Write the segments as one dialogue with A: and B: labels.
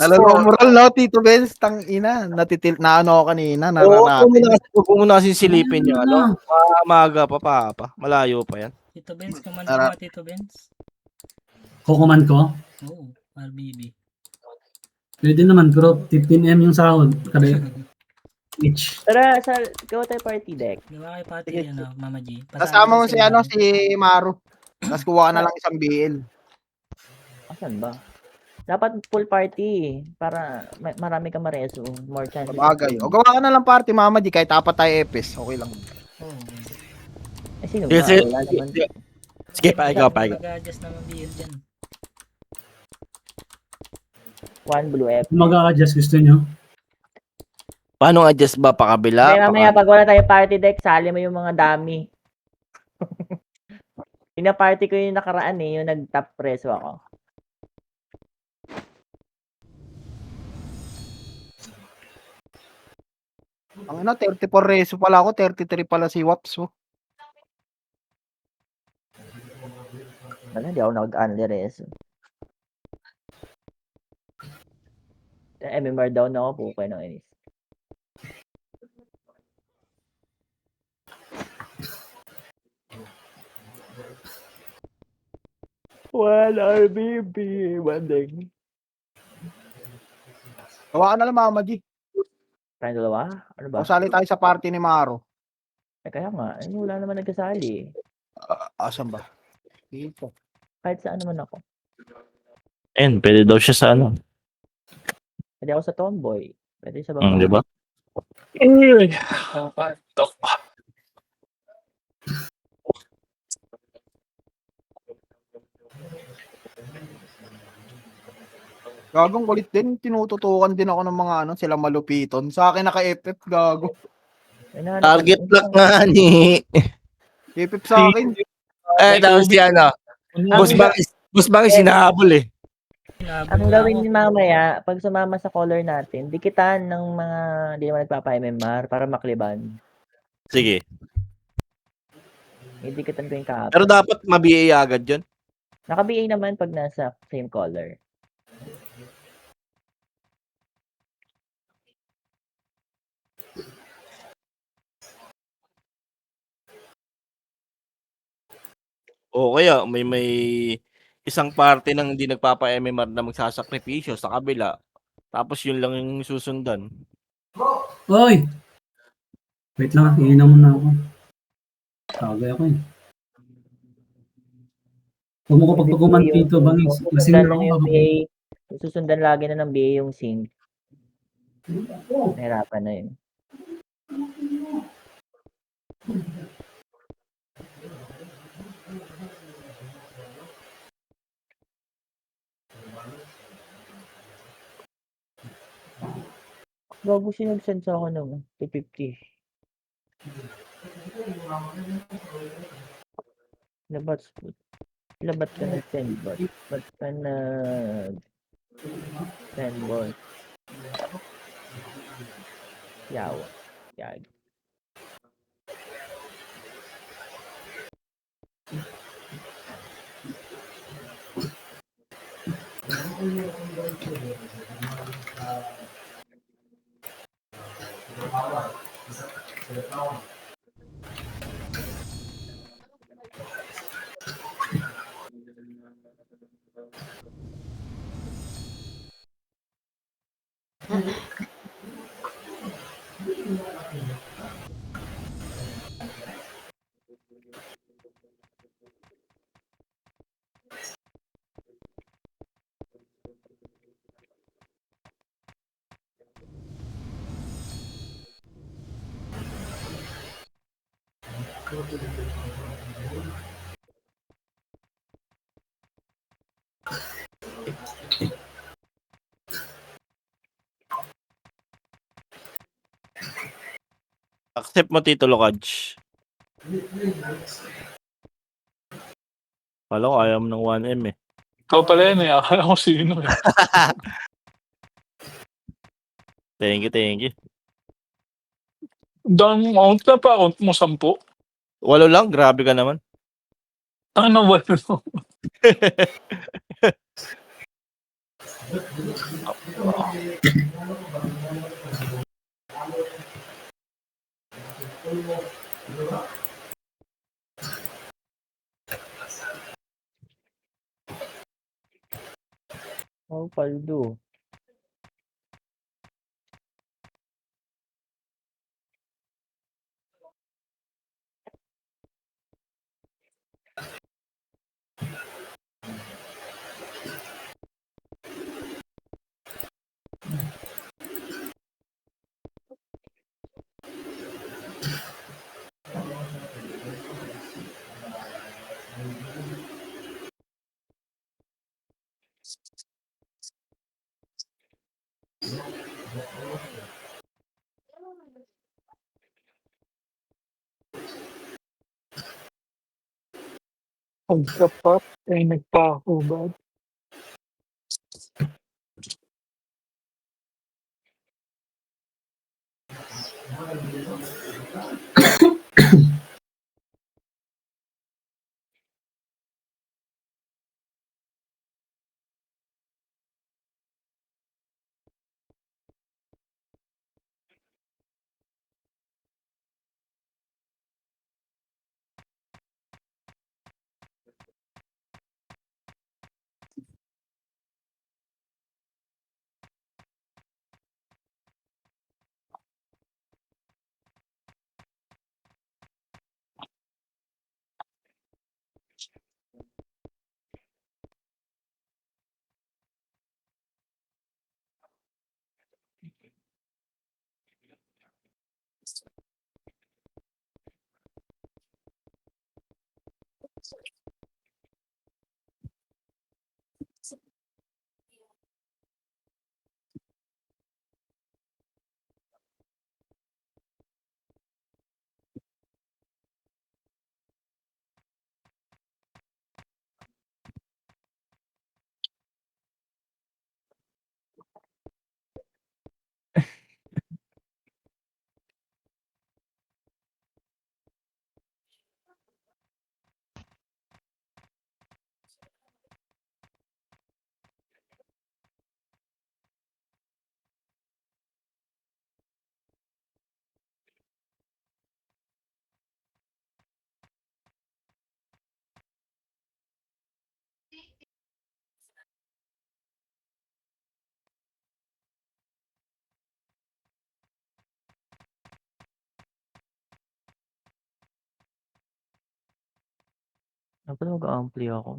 A: Nalalo moral, no, Tito Benz, tang ina, na ano ako kanina,
B: Oo,
A: naranatin.
B: huwag mo muna kasi silipin yung ano, maaga pa, malayo pa yan.
C: Tito Benz, command ko nga, Tito Benz.
D: Kukuman ko?
C: Oo, RBB.
D: Pwede naman, pero 15M yung sahod. Kada each.
E: Tara, go tayo party deck.
C: Gawa kay Pati,
A: Sige.
C: ano, Mama G.
A: Kasama mo si
C: Maro.
A: si Maru. Tapos kuha ka na lang isang BL.
E: Asan ba? Dapat full party para marami ka mareso. More chances.
A: Sabagay. O gawa ka na lang party, Mama G, kahit apat tayo epis. Okay lang.
C: Oo.
E: Eh, sino
B: Sige,
E: ba?
B: sige.
E: Wala naman.
B: Sige, ikaw.
C: Mag-adjust naman BL dyan.
E: One blue F.
D: Kung mag-a-adjust gusto nyo.
B: Paano adjust ba? Pakabila?
E: Kaya mamaya pag wala tayo party deck, sali mo yung mga dami. Pina-party ko yung nakaraan yung nag-top preso ako.
A: Ang 34 reso pala ako, 33 pala si Waps. Oh.
E: Wala, di ako nag-unli reso. MMR down ako, pukay ng inis. One RBB, banding.
A: Gawa ka na lang, Mama G.
E: Tayong dalawa? Ano ba?
A: O sali tayo sa party ni Maru.
E: Kaya nga, wala naman nagkasali.
A: Asan ba? Dito.
E: Kahit saan naman ako.
B: Ayun, pwede daw siya sa ano.
E: Pwede ako sa tomboy. Pwede sa babae.
B: Di ba?
A: Gagong kulit din. Tinututukan din ako ng mga sila malupiton. Sa akin naka-FF, gago.
B: Target lock nga ni.
A: FF sa akin.
B: Tapos si ano. Boss Bangis sinahabol eh.
E: Ang gawin ni mamaya, pag sumama sa color natin, dikitan ng mga hindi naman nagpapa-MMR para makliban.
B: Sige.
E: Idikitan ko yung kahapon.
B: Pero dapat ma-BA agad yun.
E: Naka-BA naman pag nasa same color.
B: O kaya may isang party nang hindi nagpapa-MMR na magsasakripisyo sa kabila. Tapos yun lang yung susundan.
D: Hoy! Wait lang, iinom muna ako. Tagay ako eh. Huwag mo ko pagpaguman dito, Bangis. Lasing na lang ako.
E: Susundan lagi na ng BA yung sync. Nahirapan na yun. Bago siya nag-send sa ako ng 250. Labat ka nag-send bot. Ba't ka nag-send bot? Yawa. Yag.
B: Accept mo Tito Lokaj. Kala ko ayaw mo ng 1M eh.
F: Ikaw pala yan eh. Akala ko sino eh.
B: Thank you.
F: Down mount na pa. Count mo 10.
B: 8 lang, grabe ka naman.
F: Ano ba?
E: Oh, paldo.
F: Pagkapat ay nagpakubad.
E: Dapat mag-ampli ako.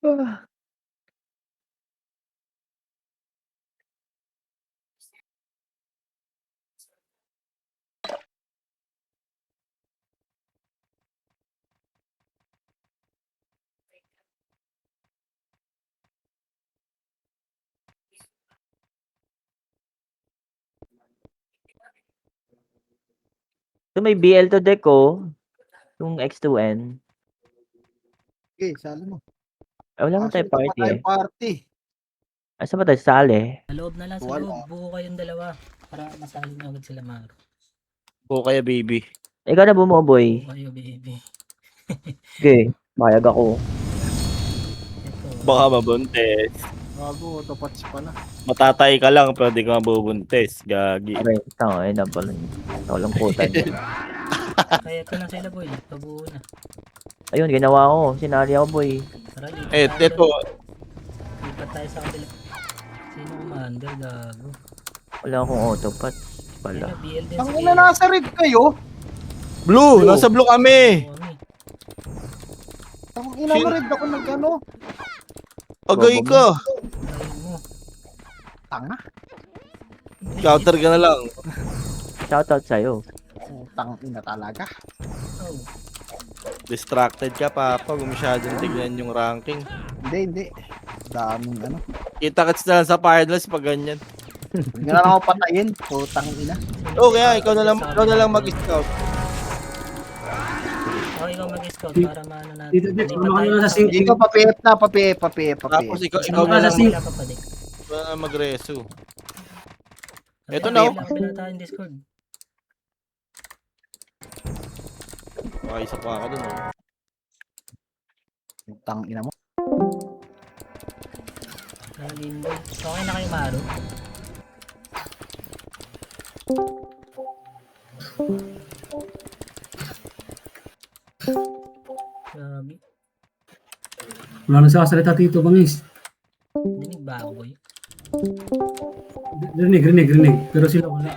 E: Ah. So may BL to deck ko. Yung X2N.
A: Okay, sali mo.
E: Wala man tayo
A: Ito pa
E: party
A: tayo
E: eh.
A: party.
E: Asa ba tayo sali?
C: Sa loob na lang, sa
A: Wala.
C: loob. Buo kayong dalawa. Para masali nyo agad sila Maro.
B: O kaya baby.
E: Ikaw na bumuboy.
C: Buo kayo, baby.
E: Okay, mayag ako.
C: Ito.
B: Baka mabuntis.
A: Bago, tapats pala.
B: Matatay ka lang pero di ka mabubuntis. Gagi.
E: Aray, tanga na pala. Kalungkutan niya.
C: Kaya ito na sila, boy. Pabuo na.
E: Ayun, ginawa ko. Sinali ako, boy.
C: Tara, lipat
B: Eh,
C: tayo
B: ito.
C: doon. Lipat tayo sa kabila. Sino commander, gago?
E: Wala akong autopat. Pala.
C: Ayun, BL din
A: Ang
C: si
A: ina, nasa red kayo.
B: Blue! Nasa blue kami!
A: Ang ina mo red ako nagano.
B: Agay ka!
C: Ayun mo.
A: Tanga.
B: Counter ka na lang.
E: Shoutout sa'yo.
A: Tang ina talaga.
C: Oh.
B: Distracted ka, Papa. Kung masyadong tignan yung ranking.
A: Hindi. Daming ano.
B: Kita-kits na lang sa finals pag ganyan.
A: Hindi na lang ako patayin. Putang ina.
B: Oo, kaya ikaw na lang mag-scout.
C: O, ikaw mag-scout para maano natin.
D: Dito, dito.
C: Lipat
D: Ano
C: tayo
D: na
C: sa
D: sa sync?
A: Hindi ko pa-PF na, pa-PF.
B: Tapos ikaw
D: Ano
B: na
D: ka
B: lang
D: sa sync?
C: Wala pa pala.
B: mag-reso. Ito
C: Sabi,
B: na, oh.
C: Kabila tayo yung Discord.
B: Okay, isa pa ako dun. Oh.
A: Putang ina mo.
C: Game boy. Okay na kayo, Maru. Grabe.
D: Wala na sasalita dito, bangis.
C: Dinig ba ako, boy?
D: Rinig. Pero sila wala.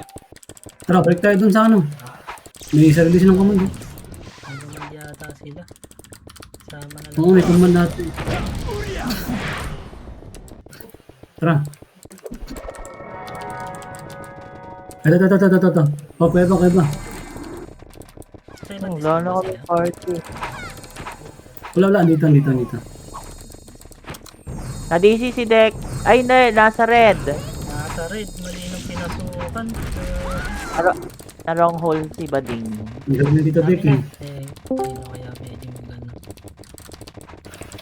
D: Tara, balik tayo dun sa ano. May sarili silang command.
C: May command yata sila. Sama na lang.
D: Oo, may command natin. Tara. Ito. O, kuweba.
C: Sa iba't
E: Wala na
C: isa
E: kami
C: sila.
E: party.
D: Wala. Dito.
E: Sa DC si Deck. Ay, hindi. Nasa red.
C: Nasa red, malinong pinasukan.
E: Na wrong hole si Bading.
D: Hindi na dito, Dick.
C: Sino kaya pwede mag-ano?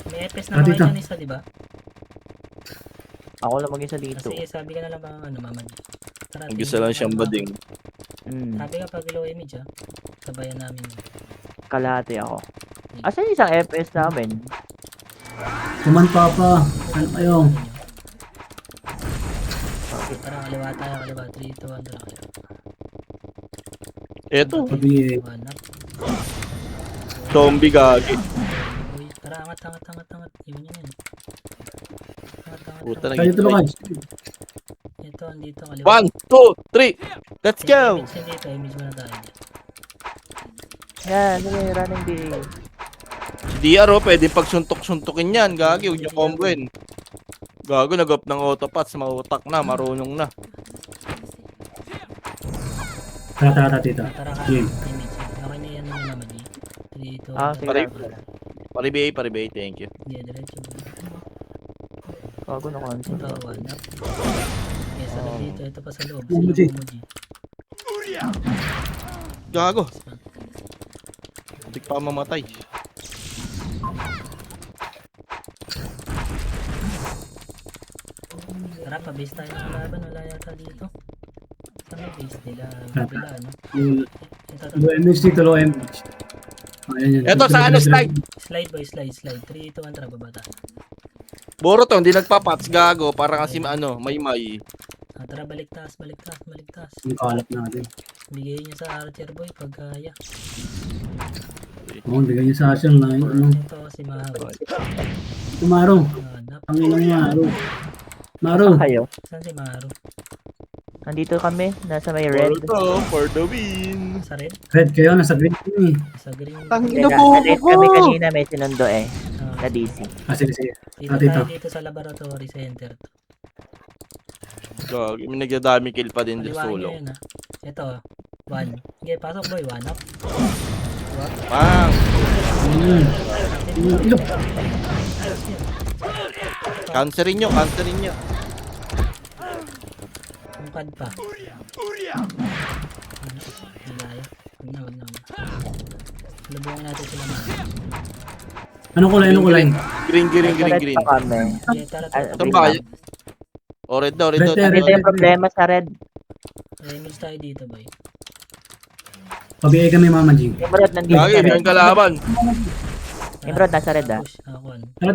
C: May EPS na
D: Ah,
C: kayo
D: dito.
C: dyan isa, di ba?
E: Ako lang mag-isa dito.
C: Kasi sabi ka na lang bang ano, Mama G. Tara,
B: Mag-isa lang siyang bading.
C: Sabi ka pag low image sabayan namin yun.
E: Kalahati ako. Asan yung isang FPS namin?
D: Command papa. Ano kayo?
C: Tara, kaliwa tayo, kaliwa. 3, 2, 1, tara kayo.
B: Eto,
D: Sabi,
C: One up.
B: zombie gagi.
C: Uy, tara, angat. Yun yun. Angat.
B: Puta,
D: tayo dito lang.
C: Ito, andito, kaliwa.
B: 1, 2, 3. Let's go!
C: Image dito, image mo na tayo.
E: Yan, yung running day.
B: DR oh, pwede pagsuntok-suntokin yan. Gagi, huwag niyo comboin. Gago, nag-up ng autopats. Mautak na, marunong na.
D: Tara, tita.
C: Tara ka,
D: Game.
C: image. Okay na yan ni Mama G. Dito.
E: Sige.
B: Paribay, thank you.
C: Hindi, diretso.
E: Bago na konti.
C: Ito, one up. Okay, sa loob dito. Ito pa sa loob.
D: Momo G.
B: Gago. Hindi pa mamatay.
C: Tara, pa-base tayo ng laban. Wala yata dito. Saan may base nila? Kabila, ano? Ito.
D: Low image dito, low image. Ayan.
B: Eto, sa ano, slide?
C: Slide boy, slide. 3, 2, 1, tara, baba tayo.
B: Boro to, hindi nagpapats. Gago, para kasi may.
C: Tara, balik taas.
D: Yung kalap natin.
C: Bigay niya sa Archer boy pag kaya.
D: Oo, bigay niyo sa asyang line. Ano?
C: Ito si Mahaw.
D: Maro.
C: Hanap.
D: Ang ilang Maro.
E: Kayo.
C: Saan si Mahaw?
E: Nandito kami. Nasa may red.
B: Boro to, for the win.
C: Sa red?
D: Red kayo, nasa green kami.
C: Sa green.
A: Tangina
E: Kaya,
A: po
E: na-red
A: ko.
E: kami kanina. May sinundo eh.
C: Ah,
E: Na DC.
D: Sige.
C: dito
D: dito.
C: tayo dito sa laboratory center.
B: Gago, may nagdadami kill pa din sa
C: Kaliwaan nyo
B: sulong.
C: yun Ito, 1. Okay, pasok boy, 1 up.
B: Bang!
D: Ilo.
B: Cancerin nyo.
C: Tungkad pa. Hilaya. Wag na. Lubungin natin sila na.
D: Anong kulay?
B: Green.
E: Nasa red pa kami.
C: Okay, tara.
B: Saan ba kayo? O, red daw.
D: Red,
E: Ito yung problema sa red.
C: Image tayo dito boy.
D: Pabiyay kami, Mama G.
E: Emerald nandito
B: Gagi,
E: sa red.
B: yung kalaban.
E: Emerald nasa red ah.
C: Push. Ako.
D: Tara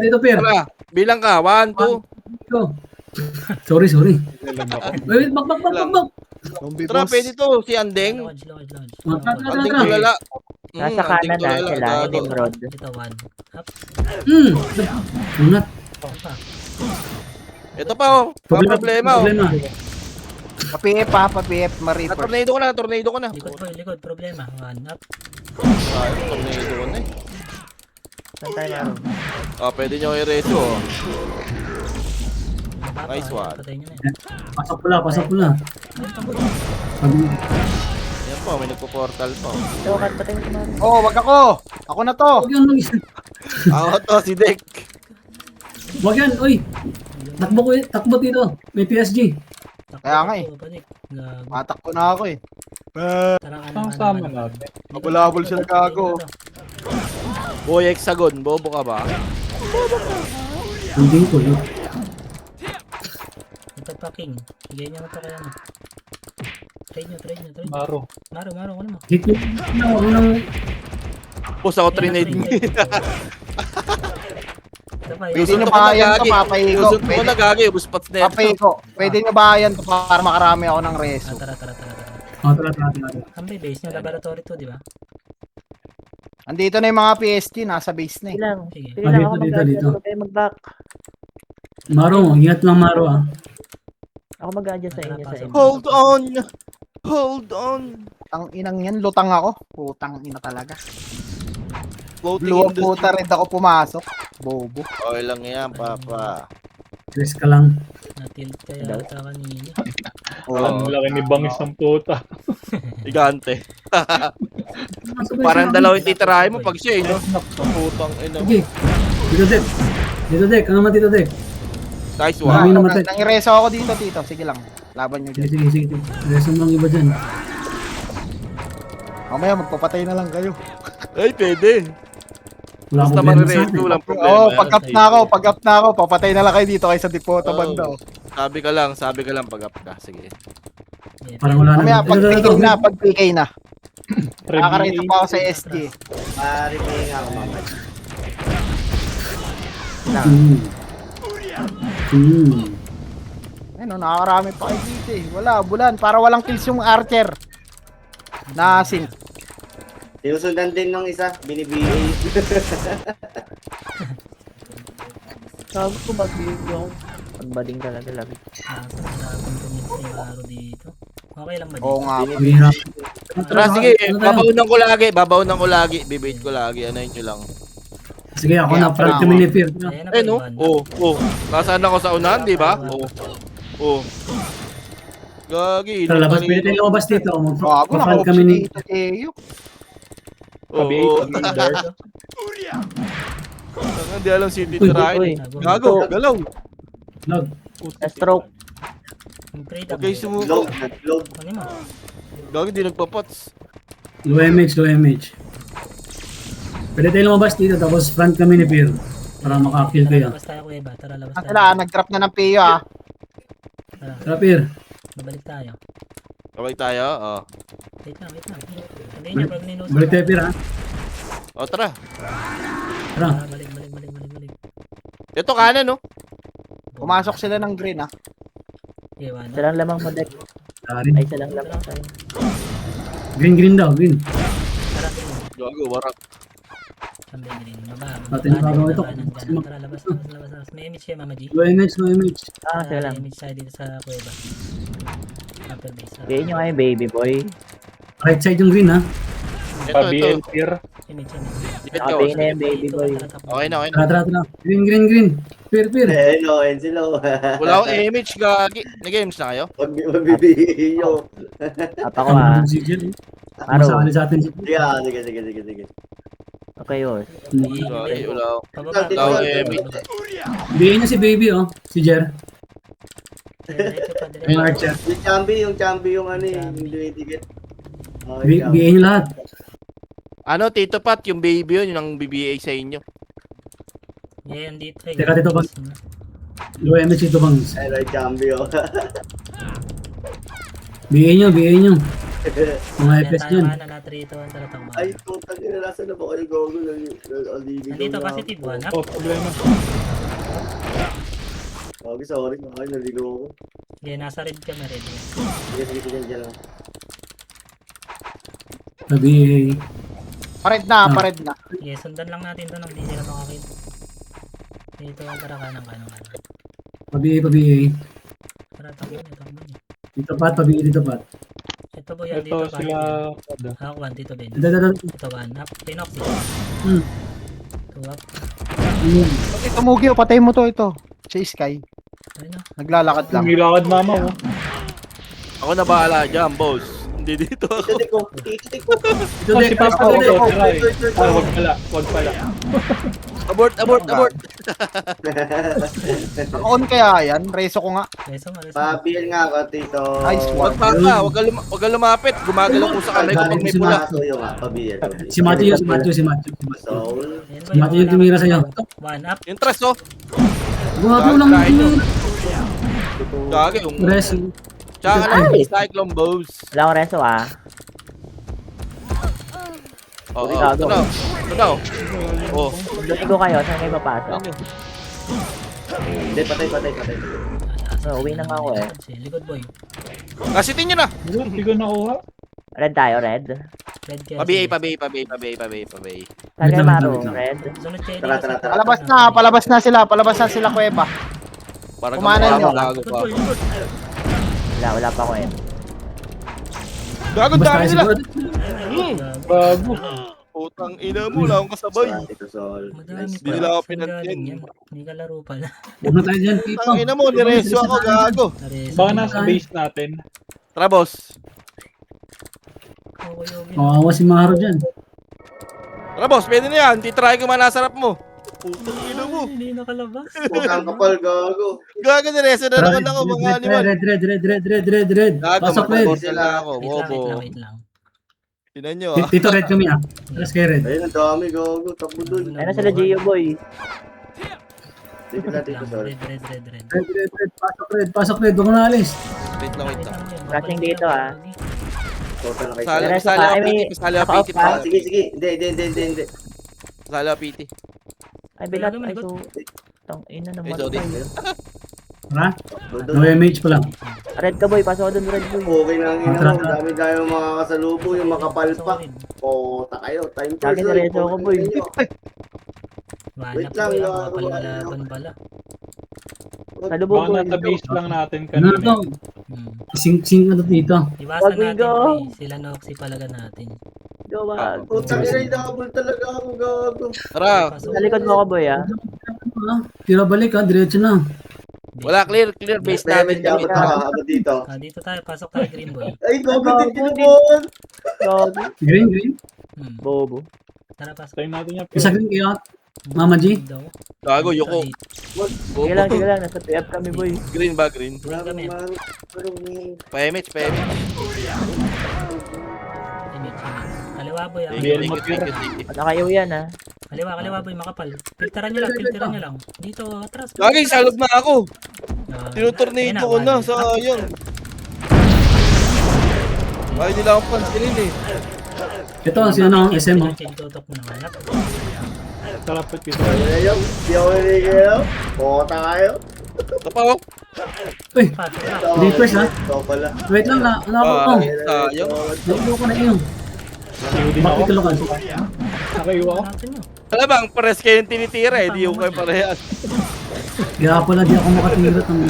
D: dito, Pier.
B: Tara, bilang ka. 1, 2.
D: Ito. Sorry. Wait, bak.
A: Zombie
B: Tara,
A: boss.
B: pwede to. Si Andeng.
C: Lodge.
B: Andeng
D: Tara.
B: tulala.
E: Nasa kanan na sila. Hindi Emerald.
C: Ito 1. Up.
D: Unat.
C: Pa.
B: Ito pa oh. Problema oh.
A: Pa-PF, ma-reaper.
B: Tornado ko na.
C: Likod. Problema. 1 up.
B: Tornado ko na eh.
E: Saan tayo naroon?
B: Pwede nyo i-reso oh.
C: Baba
B: Nice
C: pa,
B: one.
C: patay nyo na yan.
D: Pasok pula.
B: Yan po, may nagpo-portal pa oh.
E: Ito, patay mo si Maro.
A: Oh, wag ako. Ako na to.
D: Wag yan,
B: Ako to, si Dek.
D: Wag yan, oy. Takbo dito. May PSG.
A: Kaya nga eh.
C: Balik. Gago.
A: Matakbo na ako eh.
C: Tara ka
F: Ang sama natin.
A: Habol-habol sila, gago.
B: Boy, hexagon. Bobo ka ba?
D: Hindi ko yun.
C: Ito pa king. Bigay niya na to kaya na. Trade nyo.
F: Maro.
C: Maro, ano mo?
D: Hit nyo. Unang
B: Boss, ako trinade mo.
C: Ito pa,
A: Pwede
C: yun.
A: nyo ba yan to, papaiko?
B: Usot mo na gagi, ubus pats na ito.
A: Papaiko. Pwede nyo ba yan to para makarami ako ng reso?
C: Tara.
D: Tara.
C: Ang may base nyo, laboratory to, di ba?
A: Andito na yung mga PSG, nasa base na
E: Sige
A: eh.
E: lang.
C: Sige.
E: Sige lang ako
D: Dito.
E: mag-adjust. Huwag kayo mag-back.
D: Maro, ingat lang Maro ah.
E: Ako mag-adjust sa inyo sa inyo.
B: Hold on.
A: Ang inang yan, lutang ako. Putang ina talaga.
B: Floating
A: Blue
B: industry.
A: puta red ako pumasok. Bobo.
B: Okay lang yan, papa.
D: Stress ka lang.
C: Na-tilt ka yata kanina.
F: Ang laki ni Bangis ng puta.
B: Gigante. Parang dalawang titirahin mo pag siya, eh, no? Ang putang ina.
D: Sige. Dito Dek. Ano naman dito Dek?
B: Nice
D: Dami
B: one.
D: namatay.
A: Nangireso ako dito, tito. Sige lang. Laban nyo dyan.
D: Sige. Lesson lang iba dyan.
A: Mamaya magpapatay na lang kayo.
B: Ay, pwede.
D: Wala
B: Basta
D: akong problema sa
B: mariresto
D: akin.
B: lang problema.
A: Oo,
B: yan.
A: pag-up na ako, papatay na lang kayo dito kaysa Dipota
B: Oo.
A: banda. Oh.
B: Sabi ka lang pag-up ka. Sige.
C: Yeah,
D: Parang wala
A: Mamaya,
D: na.
A: pag PK na. Nakakarito pa ako sa SG. Ayun, nakakarami pa kayo dito eh. Wala, bulan. Para walang kills yung archer. Na sync.
G: Sinusundan din ng isa, binibigay.
E: Sabi ko mag-video. Ang bading talaga lagi.
C: Nakakong tumins ni Maro dito. Okay lang ba dito?
A: Oo nga.
B: Tara, sige. Babaunan ko lagi. Bibait ko lagi. Anayin nyo lang.
D: Sige, ako
A: Kaya
D: na. Front
A: pala
D: kami ni Fear.
C: Ayan na
B: Eh,
C: ba
B: no?
C: yung
B: Oo. Nasaan ako sa unahan, di ba? Oo. Gagi.
D: Labas, pwede tayo lumabas dito.
A: Bago,
D: Mag-front kami ni...
A: dito Eyo.
B: Oo.
C: Bando?
B: Hindi alam si
E: Uy,
B: titirahin. Gago, galaw.
D: Log.
E: Na-stroke.
C: Yung trade
B: Okay,
C: ako.
B: sumuko.
G: Log.
C: Ano mo?
B: Gagi, di nagpapots.
D: Low MH. Pwede tayo lumabas dito, tapos front kami ni Fear. Para makakill kayo.
C: Labas tayo kuya ba? Tara, labas
A: Ang
C: tayo.
A: sila, nag-drop na ng Pio ah.
C: Tara,
D: Tara Fear.
C: babalik tayo.
B: Okay tayo? Oo.
C: Wait lang. Sabihin niya pag ninusok.
D: Balik tayo Fear ha.
B: O, tara.
D: Tara.
C: Balik.
B: Ito kanan, no?
A: Pumasok sila ng green ah.
C: Iwan.
E: Isa lang lamang mo deck.
D: Tari.
E: Ay, isa lang lamang tayo.
D: Green daw, green.
C: Tara,
B: Gago, warak.
C: Sambil green. Baba.
D: Atin yung gagawin ito.
C: Tara, labas. May image siya, Mama G.
D: Low MH.
E: Ah, isa lang.
C: May image tayo dito sa kuweba. Upper base.
E: Gawin nyo kayo, baby boy.
D: Right side yung green ha.
F: Pa-BL tier.
C: Image.
B: Dikit ka,
E: Nakapay na
B: oh.
E: yung baby boy.
B: Okay na.
D: Tara. Green. Fear.
G: Hello, and sila.
B: Wala akong image, gagi. Nag-games na kayo?
G: Magbibigay nyo.
E: Apa ko ah. Araw.
D: Masakali sa atin.
G: Sige.
E: Okay, yun.
B: Gagi, wala akong.
C: Pababa.
B: Wala akong image.
D: Bigyan niya si baby oh. Si Jer.
C: Diretso pa,
D: Yung
C: diretso.
D: Archer.
G: Yung chambi yung ano eh, yung dumidikit. Okay,
D: Bigyan niyo lahat.
B: Ano, Tito Pat, yung baby yun, yung ang BBA sa inyo.
C: Yan dito.
D: Teka, dito ba? Low MH ito bang.
G: Hello, chambi oh.
D: Bigyan niyo. Mga FS
C: Yan
D: yun.
C: tayo na-trito. Tara, takbo.
G: Ay, putang ina, nasa na ba kayo gogo?
C: Nandito positive one.
F: Oh, problema.
G: Okay, sorry. Ay, naligo ako.
C: Yan, nasa red ka na red.
G: Sige, dyan lang.
D: Sabi
A: Pared na.
C: Yes, sundan lang natin to nang hindi sila makakita. Dito ang tara kanang.
D: Pabi.
C: Tara, takbo niya.
D: Dito pat.
C: Ito po yan dito.
F: Ito sila.
C: Ako, one, dito Ben.
D: Ito.
C: Ito one, up. Pinoxy.
D: Hmm.
C: Two up.
A: Okay, tumugyo, patay mo to ito. Si Sky.
C: Ayun na.
A: Naglalakad lang.
F: Umilakad mama oh.
B: Ako na bahala dyan, boss. Hindi dito ako.
G: Ito ko.
D: Ito
F: Oh, si Papa
D: Ito
F: ko. Try. Ah, wag pala.
B: Abort.
A: On kaya yan? Reso ko nga.
C: Reso nga, reso.
G: Pa-BL nga ako, Tito.
A: Nice one.
B: Wag ka lumapit. Gumagalaw ko sa kamay ko pag may pula.
G: Masuyo nga, pa-BL.
D: Si Matthew.
G: Soul.
C: Ayan ba,
D: Si Matthew yung tumira sa'yo.
C: One up.
B: Yung trust, oh.
D: Gago lang
B: Kain nyo.
D: yun.
B: Gagi, yung...
D: Wrestling.
B: Tsaka lang, Cyclone Bows.
E: Wala akong reso ah.
B: Oo,
E: Gago.
B: ito na, oh. Oh.
E: Luti ko kayo, saan kayo papasok?
G: Hindi, patay.
E: So, uwi na nga ako eh.
C: Likod boy.
B: Kasitin nyo na.
F: Hindi ko nakuha.
E: Red tayo, red.
C: Red kaya.
B: Pabay.
E: Saan kayo
D: Wait
E: maro?
D: lang.
E: Red.
C: Sunod kayo.
G: Tara.
A: Palabas na sila kuweba.
B: Para
A: Kumanan nyo.
B: gago
C: Likod
B: pa.
C: boy, likod.
E: Wala pa ako eh.
B: Gago,
D: Basta
B: dami
D: tayo
B: nila.
D: siguro.
F: Bago.
B: Putang ina mo, wala akong kasabay.
G: Tito Sol.
C: Madami
G: Nice
B: Hindi
G: one.
B: nila ako
C: Saan
B: pinansin.
C: galing yan? Hindi ka laro pala.
D: Huwag na tayo dyan, Tito.
B: Putang ina mo, nireso ako, gago.
C: Nareso.
F: Baka nasa base natin.
B: Tara, boss.
D: Kawawa si Maro dyan.
B: Tara, boss, pwede na yan. Titry ko man nasarap mo. Putang ina mo.
C: Hindi nakalabas.
G: Putang kapal, gago.
B: Gago, nireso na naman ako, mga animal.
D: Red.
B: Gago,
D: Pasok, red.
B: mag-boss na ako. Bobo.
C: Wait lang.
B: Tinan nyo, ah.
D: Tito, red kami ah. Let's get red.
G: Ayun, ang dami, gago. Takbo dun.
E: Ayun na sila Gio boy.
G: Dito na, Tito Sol.
C: Red.
D: Red. Pasok, red. Huwag mo na alis.
B: Wait lang.
E: Crashing dito, ah.
G: Total na kayo.
B: Sali,
E: Diretso
B: sali
E: ka.
B: ako,
E: Ay, may-
B: PT. Sali ako,
E: naka-off
B: PT.
E: ka?
G: Sige. Hindi.
B: Sali ako, PT.
E: Ay, bilat.
C: Wala,
E: Ay,
C: wala.
E: so... Tang ina naman.
B: Ay, sorry.
E: tayo.
D: Tara.
G: Doon.
D: No MH pa lang.
E: Red ka boy, pasok ka dun, red boy.
G: Okay na ang ina mo. Dami yung mga kasalubo, yung makapal pa. Pota kayo. Time
E: Lagi
G: first.
E: na reso ako, boy.
G: Wait lang,
C: Palaban pala.
E: Salubog
F: Baka
E: boy.
F: nasa base lang natin
D: Ano na to?
F: kanina.
D: Sing na to, Tito.
C: Iwasan
E: Wag
C: natin
E: go.
C: boy. Sila Noxy palaga natin.
E: Gawag.
G: Putang ina, double talaga ako, gago.
B: Tara.
E: Sa likod mo ako boy ah.
D: Tira balik ha. Diretso na.
B: Wala, clear base natin.
G: Damage ako ako dito.
C: Dito tayo, pasok tayo green boy.
G: Ay, gago din tinubon.
E: Gawag.
D: Green.
E: Bobo.
C: Tara, pasok.
F: Tayo natin yung
D: Isa green kayo. Mama G.
B: Gago, yuko.
E: Sige lang. Nasa PF kami boy.
B: Green ba, green?
C: Green kami.
B: Pa-MH.
C: Kaliwa boy.
B: Thank you.
E: Nakayaw yan ah.
C: Kaliwa boy, makapal. Filteran nyo lang. Dito, atras.
B: Gagi, salog na ako.
C: Ah,
B: Tinutornado ko na, sayang. Ay, nila akong pansinin eh.
D: Ito si ano ang SM mo.
C: Tutok mo naman.
F: sarapit kita.
G: Ayun, di ako niligayaw. Pota kayo.
B: Tapawak.
D: Uy, Reapers, ha?
G: Ito pala.
D: wait lang na. Ano ako to?
B: Sayang.
D: Naglo ko na yun.
F: Hindi na
D: Bakit
F: ako.
D: tulokan?
F: Nakaiwa ako.
B: Alam bang, pares kayo yung tinitira eh. Di yung kayo parehas.
D: Kaya pala di ako makatinirot ng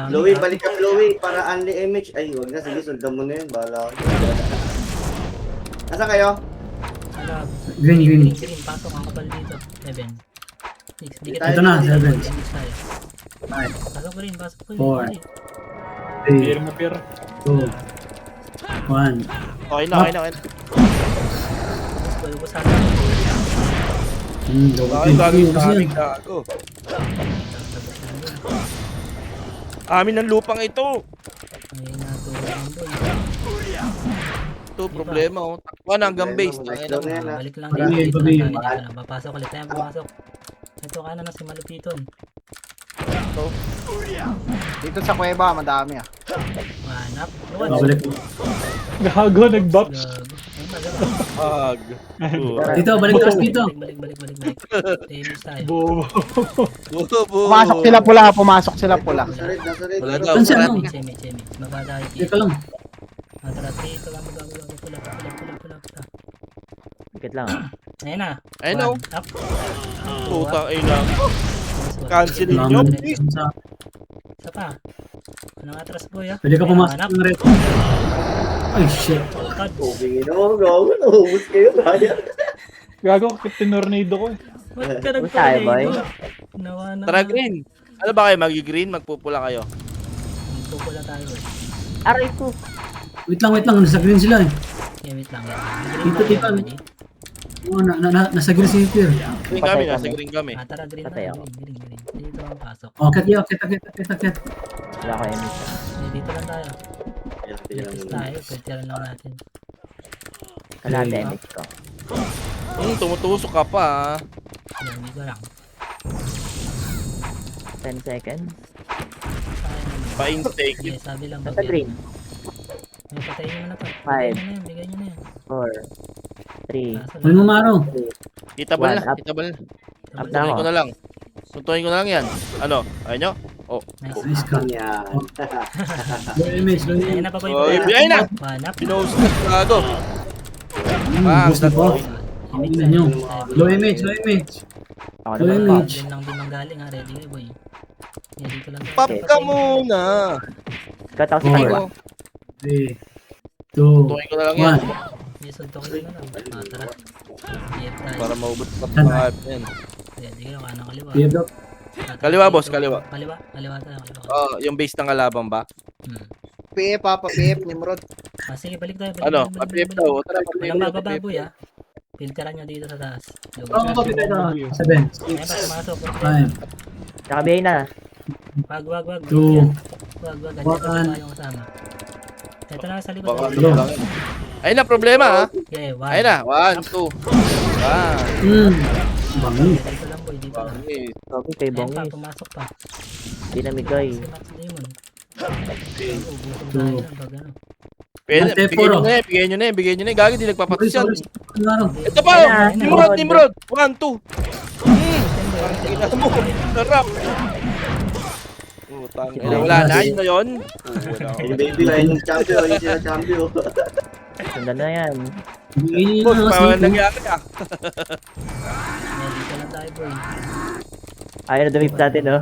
G: Louie, balik ka Louie para unli image. Ay, wag na. Sige, sundan mo na yun. Bahala ako. Nasaan kayo?
D: green.
C: Pasok ang kapal dito. 7. 6.
G: Ito
D: na, 7.
C: Pasok ko rin.
D: 4. 3,
F: Pier mo, pier.
D: 2, 1.
B: Okay na.
C: Wala ko sana.
B: Ay, gagawin gago. Amin ang lupang ito.
C: Ngayon na ito.
B: Ito, problema oh. Takbuhan hanggang base.
C: Balik lang
D: Pabigay,
C: dito.
D: pabigay.
C: Dito lang. Papasok ulit tayo. Papasok. Ito ka na si Malupiton.
A: Dito sa kuweba, madami ah.
C: Manap.
D: Babalik.
F: Gago, nag-box.
B: Ag.
D: Dito, balik taas dito.
C: Balik. Tennis tayo.
F: Bobo.
B: Bobo.
A: Pumasok sila pula.
G: Nasa red, nasa red.
B: Wala daw.
D: Saan siya, no?
C: Chemi. Mabada tayo.
D: Dito lang.
C: Tara, dito lang magagawa. Pula.
E: Dikit lang ah.
C: Ayun na.
B: Ayun na, oh.
C: Up.
B: Putang ina. Cancel nyo,
D: Salamat.
B: please.
C: Isa pa. Anong atras boy ah?
D: Pwede ka pumasok
C: Manap.
D: ng red. Ay, shit.
G: Pugingin ako, gago. Naubos kayo. Kaya.
F: Gago, tinornado ko eh.
C: Ba't ka
E: Kung tayo, boy?
C: Nawa na.
B: Tara, green. Ano ba kayo? Mag-green? Magpupula kayo?
C: Magpupula tayo boy.
E: Aray ko.
D: Wait lang. Nasa green sila eh.
C: Yeah, wait lang.
D: Dito. Oo, nasa green si Pier.
B: Green kami, nasa green kami.
C: Tara, green
E: Patay
C: na,
E: ako.
C: green. Dito ang pasok.
D: Oh, akit.
E: Wala ko image.
C: Dito lang tayo.
G: Ayan, tingnan
C: Next
G: mo.
C: tayo, pwede lang natin.
E: Kailangan na image ko.
B: Tumutusok ka pa ah.
C: Yan, dito lang.
E: 10 seconds.
B: Pa-instinct.
C: Sige, sabi lang.
E: Nasa green.
C: May patayin nyo na to.
E: Five.
C: Bigay nyo na yan.
E: 4, 3,
C: Kaso
D: Ano mo,
C: lang.
D: Maro?
B: Itabal
E: One
B: na,
E: up.
B: itabal na.
E: Up na
B: Tuntuhin
E: ako.
B: ko na lang. Tuntuhin ko na lang yan. Ano? Ayun nyo? Oh.
C: Nice.
D: Nice cut.
G: Yan.
D: Low image.
C: Ayun na pa ba
B: Oh, ibigay na!
C: Hanap.
B: Pinost na sigurado.
D: Boost na po. Ang ina nyo. Low image.
E: Ako
D: Low
E: naman pa.
D: image.
C: Diyan lang din manggaling ha. Ready kayo boy. Yan, dito lang tayo.
B: Pop ka muna.
E: Cut ako sa
D: Okay.
E: kaliwa.
D: 3, 2,
B: Tuntuhin ko na lang yan.
D: 1.
C: May suntokin na lang. Tara. Yes, tayo.
B: Para maubot pa mga hype na yan.
C: Ready kayo, kanang kaliwa.
D: Pier drop.
B: Kaliwa, boss, kaliwa.
C: Kaliwa tayo, kaliwa.
B: Oh, yung base ng kalabang ba?
A: PF, Papa PF, Nimrod.
C: Sige, balik tayo.
B: Ano? Pa-PF daw. Tara,
C: Walang
B: pa-PF.
C: bababoy ha. Filteran nyo dito sa taas.
D: Oh, kapit ito. 7,
C: Ayan pa, pumasok.
D: 5,
E: Nakabigay na.
C: Wag.
D: Two.
C: Wag. Andyan
D: One.
C: pa yung kasama. Ito na sa likod.
B: Baka
C: Ito.
B: ano lang yan. Ayun na, problema ha.
C: Okay, one.
B: Ayun na, 1, 2. Ah,
D: Bangi.
C: Dito lang boy, dito lang.
B: okay.
E: Sabi kay
C: Ayan pa,
E: Bongis.
C: pumasok pa.
E: Di namigay.
C: Si Max Damon. Ubusin tayo lang pag ano.
B: Pwede,
D: Ante,
B: bigyan nyo
D: puro.
B: na yan, bigyan nyo na yan. Gagi, di nagpapatos yan.
D: Maro.
B: Ito pa,
E: Ayan,
B: Nimrod. 1, 2. Ina mo, sarap. Utang, wala na, yun na yun. Wala
G: Hey, baby, ayun yung champion. Ayun sila champion.
E: Sundan na yan.
D: Bigay
B: Boss,
D: nyo na
B: parang
D: kasi.
B: nangyari ah.
C: Ayan, dito lang tayo boy.
E: Ayaw na dumip natin, no?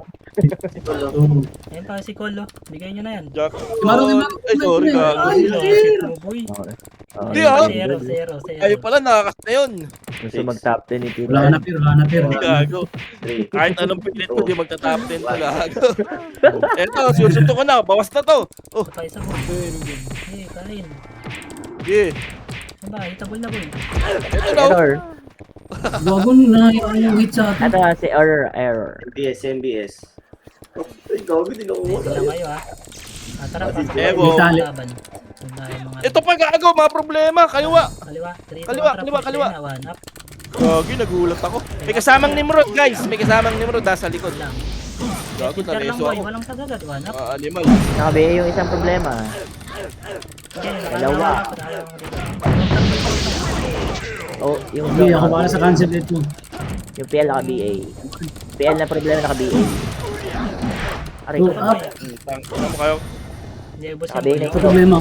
D: Oh.
C: Ayan pa si Cole, oh. Bigay nyo na yan.
B: Jack.
D: Maro.
B: Ay, sorry gago.
C: Ay, shit mo boy.
B: Hindi, ah.
C: Zero.
B: Ayaw pala, nakakas na yun.
E: Gusto mag-top 10 ni Tito.
D: Wala na, Pier.
B: Gago.
G: 3.
B: Kahit anong pilit ko, di magta-top 10 to gago. Eto, susunto ko na. Bawas na to. Oh,
C: Pa isa boy. Eh, kain.
B: yeah.
C: Ano ba? Hitabol na boy.
B: Eto na.
E: Error.
D: Gago na yung hit sa atin.
E: Ano si error.
G: MBS. Ay, gago, di na
C: Ready lang kayo ha. Tara, pasok.
B: Evo.
C: Laban. Kung tayo mga...
B: Ito pa gago, mga problema. Kaliwa.
C: Kaliwa. Three,
B: Kaliwa,
C: two,
B: kaliwa,
C: trap,
B: kaliwa.
C: push, one up.
B: Gagi, nagulat ako. May kasamang Nimrod, guys. May kasamang Nimrod nasa likod.
C: Lang.
B: Gago,
C: Filter lang
B: naleso
C: boy.
B: ako.
C: Walang sagagad. One up.
B: Animal.
E: Nakabigay yung isang problema.
C: Okay,
E: Dalawa. Oh, yung
D: Hindi, ako para sa cancel dito.
E: Yung PL naka-BA. PL na problema naka-BA. Aray
D: Go
E: ko.
D: up.
B: Ano mo kayo?
C: Hindi, ubos yung
E: Nakabigay
C: boy.
E: na
D: Ito problema.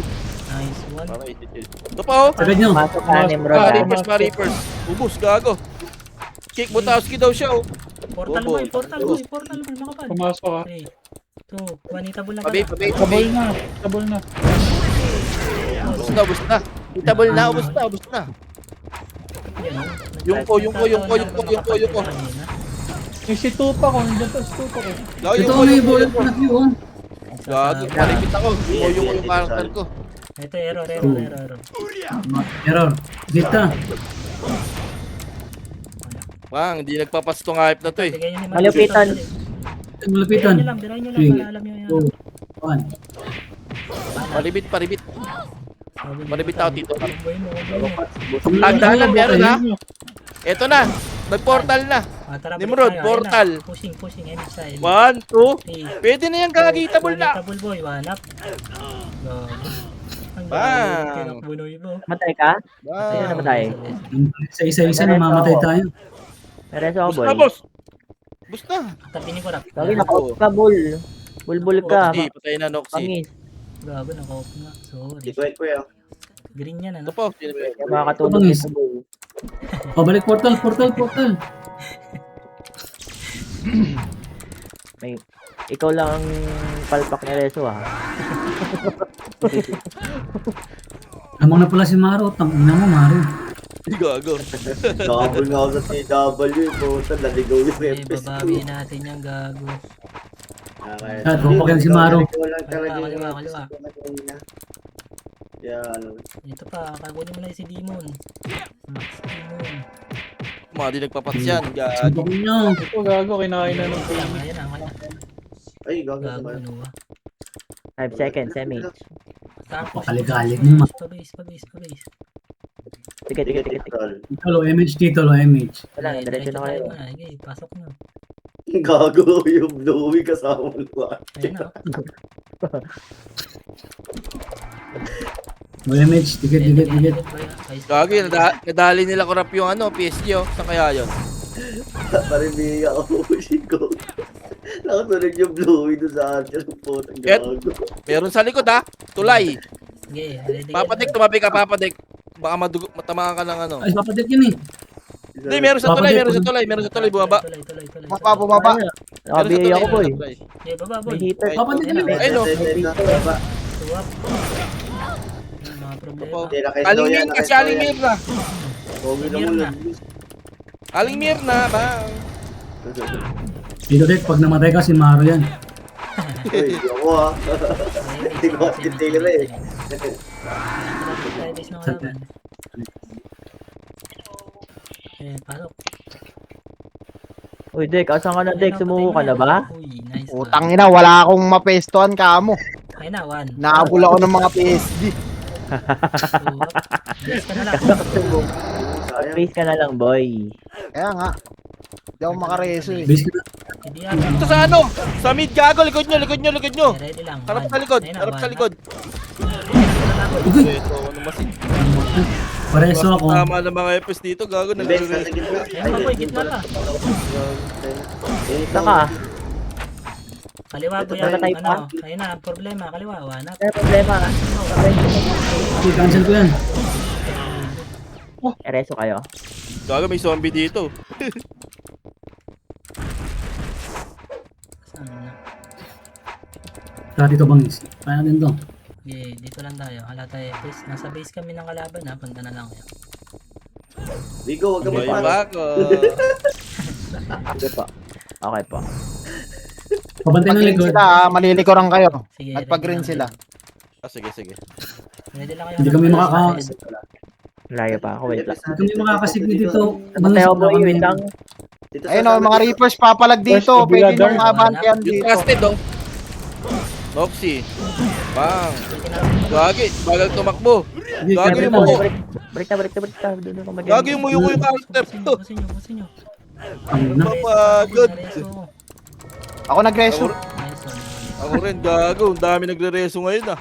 C: Nice one.
B: Para i-chill. Ito pa oh.
D: Sagad nyo.
E: Pasok ka, Nimrod.
B: Reapers, Reapers. Ubus, gago. Kick Butowski daw siya oh.
C: Portal
B: Bobo.
C: boy, portal boy, makapal.
F: Pumasok ah.
C: 3, 2, 1, itabol na ka
B: Pabi,
C: na.
B: pabi,
F: Tabol
B: pabi.
F: na. Tabol na.
B: Ubus na, ubus na. Itabol na, ubus na, ubus na.
C: Yan, oh.
B: Yung ko.
F: Yung si Tupa ko. Nandiyan to si Tupa ko.
B: Gago,
D: Ito
B: yung
D: may
B: ko.
D: bullet na view. Oh.
B: Gago, malipit ako. Yung karakter ko.
C: Ito, error.
D: Error. Dita.
B: Wang, hindi nagpapastong hype na to eh.
C: Bigay nyo ni Max.
E: Malupitan.
D: Malapitan.
C: Birahin nyo lang,
D: Sige.
C: para alam nyo yan.
D: 2, 1.
B: Paribit. Malibit ako dito.
C: Boy mo.
B: Tandaan lang, meron ha. Eto na. Nag-portal na.
C: Tara,
B: Nimrod,
C: balik tayo.
B: portal.
C: Ayun na. Pushing, image style.
B: 1, 2.
C: Three,
B: Pwede na yan, kakitable na.
C: Double boy, one up. Ang
B: Bang!
C: kinakbunoy mo.
E: Matay ka?
B: Wow.
E: Ayun, namatay.
D: Sa isa-isa namamatay tayo.
E: Meron ako,
B: Bus
E: boy.
B: na, boss. Bus na.
C: Tabi ni Kurap.
E: Gagi, naka-off ka, bull. Bulbul ka.
B: Noxy, patay na Noxy.
E: Pangis.
C: Gago, naka-off nga. Sorry.
G: Di ko kuya.
C: Green yan,
B: Ito
C: ano?
B: po.
E: Kaya makakatulog
D: Pangis.
E: dito, bull.
D: O, balik portal.
E: May, ikaw lang ang palpak ni Rezo, ha?
D: Lamang na pala si Maro. Tangina mo, Maro.
B: Hindi gago.
G: Double nga ako sa TW. Puta, naligaw yung
C: Eh,
G: FS ko.
C: babawi natin yung gago.
D: Ah, tropa ko yan si Maro.
G: Walang talaga yung
C: Kaliwa.
G: FS ko na kanina. Yan.
C: Ito pa, kagunin mo na yung si Demon. Max Demon.
B: Mga di nagpapats yan. Gagi.
D: Suntok nyo.
F: Ito gago, kinain na ng
C: Ayan na, ayan na.
G: Ay, gago
C: Gago,
G: naman.
C: ano ba?
E: 5 seconds, MH.
C: Tapos,
D: Pakalig-alig mo, ma.
C: pabase.
E: Sige.
D: Dito, low MH dito, low MH.
E: Wala, diretso na kayo.
C: Sige, pasok na.
G: Gago yung Louie kasama mo.
C: Ayan na.
D: Low MH, dikit.
B: Gagi, nadali nila kurap yung ano, PSG oh. Saan kaya yun?
G: Paribiga ako. Shiko. Nakasunod yung Louie doon sa atin. Putang
B: Et.
G: gago.
B: Meron sa likod ha. Tulay.
C: Sige, ready.
B: Papadik, tumabi ka, papadik. Baka matamaan ka ng ano.
D: Ay, papatit yun eh.
B: Hindi, meron sa tulay, bumaba.
C: Tuloy.
A: Bumaba.
E: Naka-BA ako, boy.
C: Okay, baba, boy.
E: May heater.
D: Papatit yun eh.
B: Ay, no.
C: Suwap. Yung mga problema.
B: Aling Mirna, kasi Aling Mirna.
C: Mirna.
B: Aling Mirna, bang.
D: Dito, Dek, pag namatay ka, si Maro yan.
G: Uy, ako ah. Hindi ko titira eh.
C: Tayo base ng kalaban. Pasok.
E: Uy, Dek, asan ka na, Dek? Sumuko ka na ba?
C: Uy, nice.
A: Utang ina, wala akong mapestuhan kamo.
C: Ayun na, 1.
A: Naabol ako ng mga PSG.
C: Suwap. Base ka na lang.
G: Sayang.
E: Face ka na lang, boy.
A: Kaya nga. Hindi ako makareso eh.
D: Base ka na.
C: Hindi
B: Ito sa ano? Sa mid gago, likod nyo.
C: Ready lang.
B: Harap
C: One.
B: sa likod,
C: Ayun na,
B: harap sa
C: one.
B: likod.
D: Uy,
B: Ito, ano masin.
D: pareso ako.
B: Tama ng mga FS dito, gago.
G: Bes, nasa gitna.
C: Ayun pa, boy, gitna ka.
E: Saan ka?
C: Kaliwa po
G: Ito
C: yan.
E: tayo pa?
C: Ano? Ayun na, problema. Kaliwa, wanap.
E: Ano problema?
D: Okay, cancel ko yan.
E: Ereso kayo.
B: Gago, may zombie dito.
C: Saan na?
D: Tara dito, bangis. Kaya din to.
C: Okay, dito lang tayo. Hala tayo, please. Nasa base kami ng kalaban ha. Punta na lang kayo.
G: Vigo, wag ka
B: May
G: magpapasok.
B: bako.
E: Sige po. Okay po.
D: Pabantay ng
A: Pag-green
D: likod.
A: sila ha, malilikuran kayo.
C: Sige,
A: At pag-green
C: ready lang
A: sila.
B: Sige.
C: kayo. Ready lang kayo.
D: Hindi kami
E: Layo pa ako, wait lang.
D: Hindi kami makakasigli dito.
E: Namatay ako, boy. Wait lang.
G: Dito
A: Ayun
G: sa
A: o, mga Reapers papalag dito.
F: First,
A: Pwede
F: Biladar.
A: nyung abantian dito.
B: Trusted oh. Noxy. Bang. Gagi, bagal tumakbo.
D: Hindi,
B: Gagi
D: kaya
B: yung
D: mo.
B: muko.
E: Balik na. Doon ako mag-
B: Gagi yung muyo ko yung counter.
C: Busin nyo.
D: Ang na.
B: Papagod.
C: Nareso ko.
A: Ako nag-reso.
C: Nice one.
B: Ako rin, gago. Ang dami nagre-reso ngayon ah.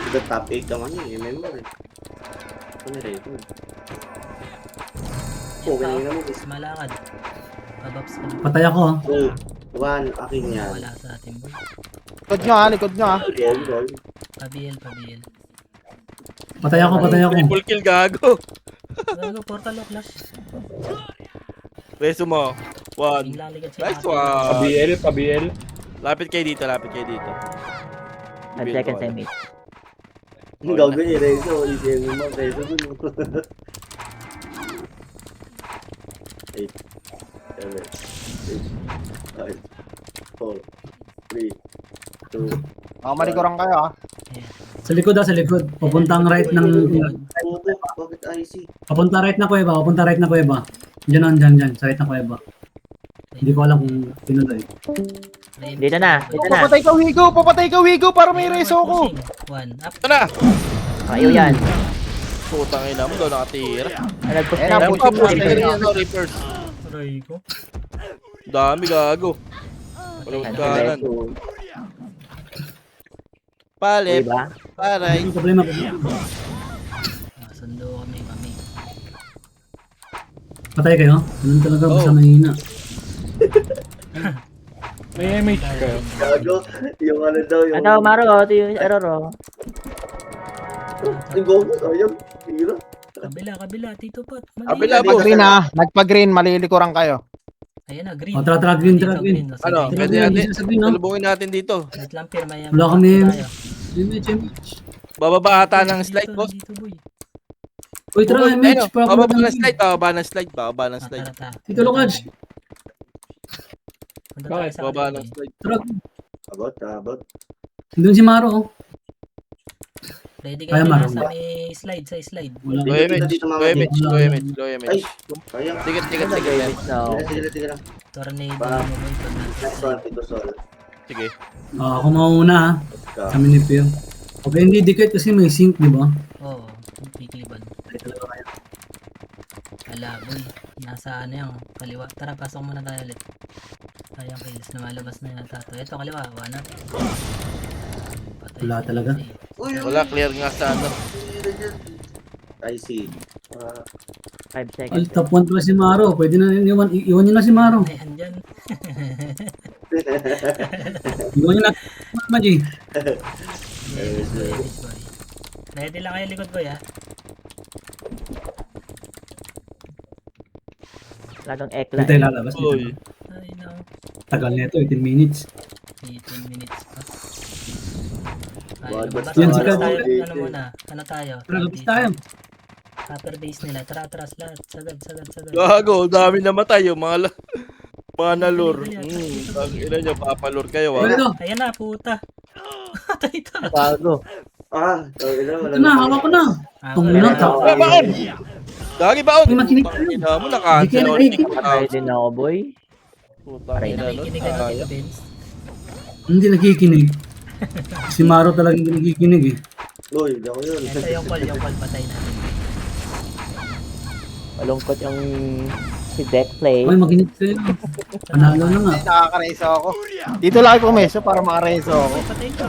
G: Ito top 8 lang ano eh. Remember eh. Ito na record. Oh, ganyan mo.
C: Mas malakad. Pabaps ka.
D: Patay ako.
G: 2, 1, akin yan.
C: Wala sa atin, boy.
A: Likod nyo ha, likod nyo ha.
G: Roll, roll.
C: Pabiel.
D: Patay ako.
B: Triple kill, gago.
C: Gago, portal o flash.
B: Reso mo. One.
C: Biglang ligad siya.
B: Nice one.
F: Pa-BL.
B: Lapit kayo dito.
E: 5 seconds, MH.
G: Ang gagawin niya, Rezo. Isipin mo, Rezo dun. 8, 7, 6, 5, 4, 3, 2,
A: Ako malikuran kayo ha.
D: Sa likod sa likod. Papuntang right ng...
G: bakit IC?
D: Papunta right na kuweba. Diyan. Sa right na kuweba. Hindi ko alam kung pinuloy.
E: Dito na.
A: Papatay ka Wigo para may reso ko.
C: One. Up.
B: Ito na.
E: Kayo yan.
B: Putang ina mo. Doon nakatira.
E: Nag-push
A: Ayun
E: na
A: na,
E: yung
A: push
E: push.
A: na.
B: Reapers.
C: Aray ko.
B: Dami, gago. Walang kanan. Palip.
E: Diba?
B: Paray.
D: Ang problema.
C: Sundo kami.
D: Patay kayo? Ganun talaga
B: Oo.
D: basta mahina.
F: May MH kayo.
G: Gago, yung ano daw, yung...
E: Ano, Maro, ito yung error, oh.
G: Yung gogo, sayang. Tira.
C: Kabila. Tito Pat. Mali.
B: Kabila, boss.
A: Nagpag-green ha. Nagpag-green, malilikuran kayo.
C: Ayan na, green.
D: O, tara, green.
C: Dito,
B: Ano?
C: sige.
B: Pwede
D: Green,
B: natin.
D: sasabihin, no?
B: Salubungin natin dito.
C: Wait lang, Pier. May
D: Wala kami.
C: tayo.
D: MH.
B: Bababa ata ng slide,
C: Dito,
B: boss.
C: Dito, boy.
D: Uy, tara, MH.
B: Bababa ng slide. Bababa ng slide. Bababa ng slide.
C: Tara.
D: Tito Lokaj.
C: Punta tayo sa
B: Bababa
C: kanila,
B: ng
C: eh.
B: slide.
D: Tara.
G: Abot.
D: Doon si Maro, oh.
C: Ready
D: Kaya
C: kayo na
D: marunong.
C: sa may slide, sa slide.
D: Wala.
B: Low image,
G: Dito,
B: low
G: mama.
B: image, low image, low
G: Ay,
B: image.
G: sayang.
B: Tigat, tigat,
E: Ano
B: tigat. yan.
E: na ako.
G: Sige lang.
C: Tornado
G: Ba-
C: mo boy pag nasa
G: Next one,
C: slide.
G: Tito Sol.
B: Sige.
D: Ako mauna ha.
G: Go.
D: Kami ni Pier. Okay, hindi dikit kasi may sync, di ba?
C: Oo, pikiban. Ala boy, nasa ano yung kaliwa. Tara, pasok muna tayo ulit. Sayang kills, lumalabas na yata to. Ito kaliwa, wala. Patay
D: Wala
C: si
D: talaga.
C: Jose.
B: Wala, clear nga sa ano.
G: I see.
E: 5
D: Ay,
E: seconds.
D: top 1 pa si Maro. Pwede na iwan nyo na si Maro.
C: Ayan dyan.
D: Iwan nyo na. Maji.
C: Yes, boy, yes, boy. Ready lang kayo likod boy ha.
E: Ladong ekla.
D: Hindi tayo lalabas.
B: Uy.
C: Ay no,
D: Tagal na ito, 18 minutes.
C: 18 minutes pa. Ay,
G: Wag
C: lumabas
D: Yan,
C: lumabas
D: si Kat-
C: tayo. Ano muna? Ano tayo?
D: Tara, labas tayo.
C: Upper base nila. Tara, atras lahat. Sagad.
B: Gago, dami namatay yung mga nalur.
C: Dali, dali,
B: Ang ina nyo, papalur kayo
D: Wala
B: ah.
D: ito.
C: Ayan na, puta. Patay ito.
E: Bago.
G: Wala
D: Ito na, hawak ko na. Tung
C: wala.
D: na, top.
B: Baon! Dagi baon!
D: May makinig tayo.
B: Ina mo, naka-cancel.
D: Hindi kayo
E: Patay din ako, boy.
B: Putang
C: Ay,
B: ina, no?
C: nakikinig ka na kita, Benz.
D: Hindi nakikinig. Si Maro talaga hindi nakikinig eh.
G: Uy, hindi ako yun.
C: Ito yung call patay natin.
E: Malungkot yung si Deck Play.
D: Ay, makinig kayo. Panalo na nga.
A: Nakakareso ako. Dito lang ako pumeso para makareso ako.
C: Ay, patay ito.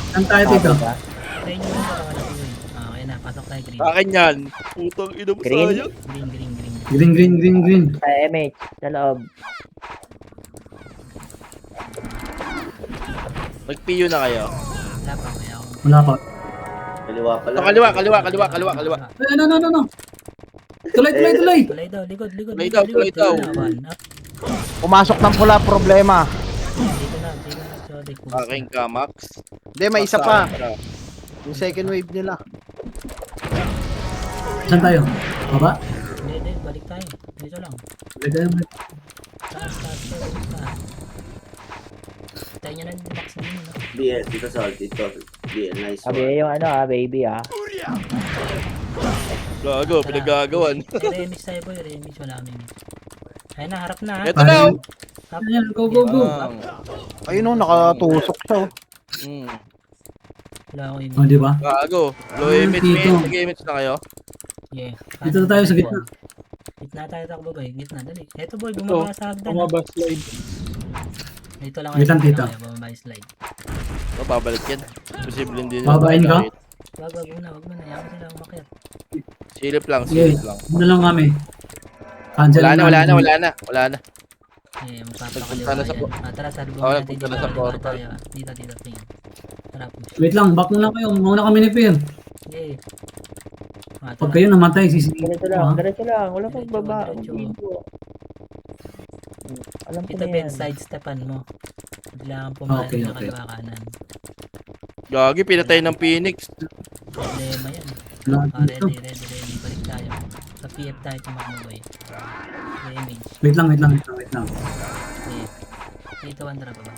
D: Saan tayo dito?
C: Patay nyo yung baka wala ko yun. Okay na, pasok tayo green.
B: Akin yan. Putang ina mo
E: Green?
B: sayang.
C: Green.
D: Green.
E: Sa MH, sa loob.
B: Mag-PU na kayo.
C: Wala pa, kaya ako.
D: Wala pa.
G: Kaliwa pala.
B: Oh, kaliwa.
D: Ay, no. Tuloy.
C: Tulay daw, likod.
B: Tulay daw.
C: One, up.
A: Pumasok ng pula, problema.
C: Dito na, Jody.
B: Aking Kamax.
A: Hindi, may isa pa. Yung second wave nila.
D: Saan tayo? Baba?
C: Hindi, balik tayo. Dito lang.
D: Balik tayo.
C: Taas, balik tayo. Tayo nyo na yung box na yun.
G: BL, Tito Sol, Tito. BL, nice
E: Sabi
G: one.
E: yung ano baby
B: Gago, pinagagawan.
C: Remix tayo boy, remix. Wala kami remix. Ayun na, harap na ha.
B: Eto na oh.
C: Up.
D: Ayan, go.
A: Ayun o, nakatusok siya. Oh.
C: Wala ako yung
D: O, di ba?
B: Gago. Low image,
D: Dito.
B: main. Nag-image na kayo.
C: yeah.
D: Dito na tayo sa gitna.
C: Gitna tayo takbo boy, gitna, dali. Eto boy, bumaba sa hagdan.
F: Bumaba slide.
C: Dito lang
D: Wait lang,
C: dito
D: tito.
C: kayo, bumaba yung slide.
B: Babalik yan. Posible hindi.
D: Babain ka?
C: Wag muna, yaman sila umakyat.
B: Silip lang.
D: Sige, muna lang kami. Cancel
B: Wala na.
C: Eh,
B: Punta
C: magpapakaliwa
B: na sa
C: yan. Tara, salubong
B: Oo,
C: natin
B: punta
C: dito.
B: na sa
C: Kaliwa
B: portal.
C: tayo. Dito, tingin. Tara, push.
D: Wait lang, back muna kayo. Mauna kami ni Pier.
C: Yeah.
D: Pag kayo namatay, sisingin
E: Diretso
D: ko
E: lang,
D: ha.
E: diretso lang. Wala pang
C: Diretso,
E: baba.
C: diretso.
E: Alam ko
C: Ito
E: na
C: Ben,
E: yan.
C: sidestepan mo. Bigla kang pumalit
D: Okay,
C: na
D: okay.
C: kaliwa kanan.
B: Gagi, pinatay ng Phoenix.
C: Problema yan.
D: Lahat dito.
C: Ready. Balik tayo. Sa PF tayo tumakbo boy. Damage.
D: Wait lang.
C: Yeah. Dito, Wandra pa ba?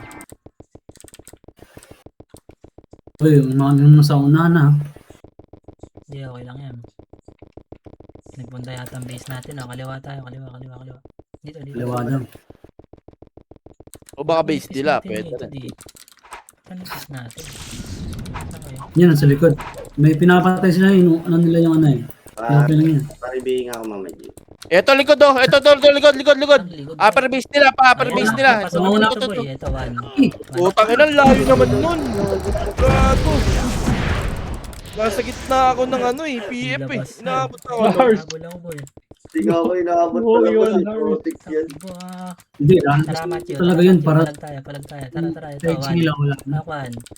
D: Uy, yung nasa una na.
C: Hindi, okay lang yan. Nagpunta yata ang base natin. Oh. Kaliwa tayo. Kaliwa. Dito.
D: Dalawa lang.
B: O baka base
C: Base
B: nila.
C: natin
B: Pwede
C: dito,
B: rin.
C: dito. Saan yung base natin? Saan kayo?
D: Yan, sa likod. May pinapatay sila yung ano nila yung ano eh. Okay lang yan.
G: Paribihin ako, Mama G.
B: Eto likod oh. Eto likod.
C: Likod.
B: Upper base nila. Upper
C: Ayan,
B: base nila.
C: pasok
D: Mauna
C: na
D: ako
C: dito boy. Ito, one.
B: Putang ina, layo naman nun. Gago. Nasa gitna ako ng ano eh, PF eh.
C: Labas na.
B: Inaabot ako.
F: Lars.
C: Habol ako boy.
G: Hindi nga ako inaabot
F: Oo,
G: pala
F: yun,
G: kasi
F: Lars.
G: protect yan.
C: Takbo
D: Hindi,
C: Tara,
D: ano
C: Matthew.
D: talaga yun para
C: Palag tayo. Tara. Ito,
D: kahit
C: one.
D: sila wala.
C: Up,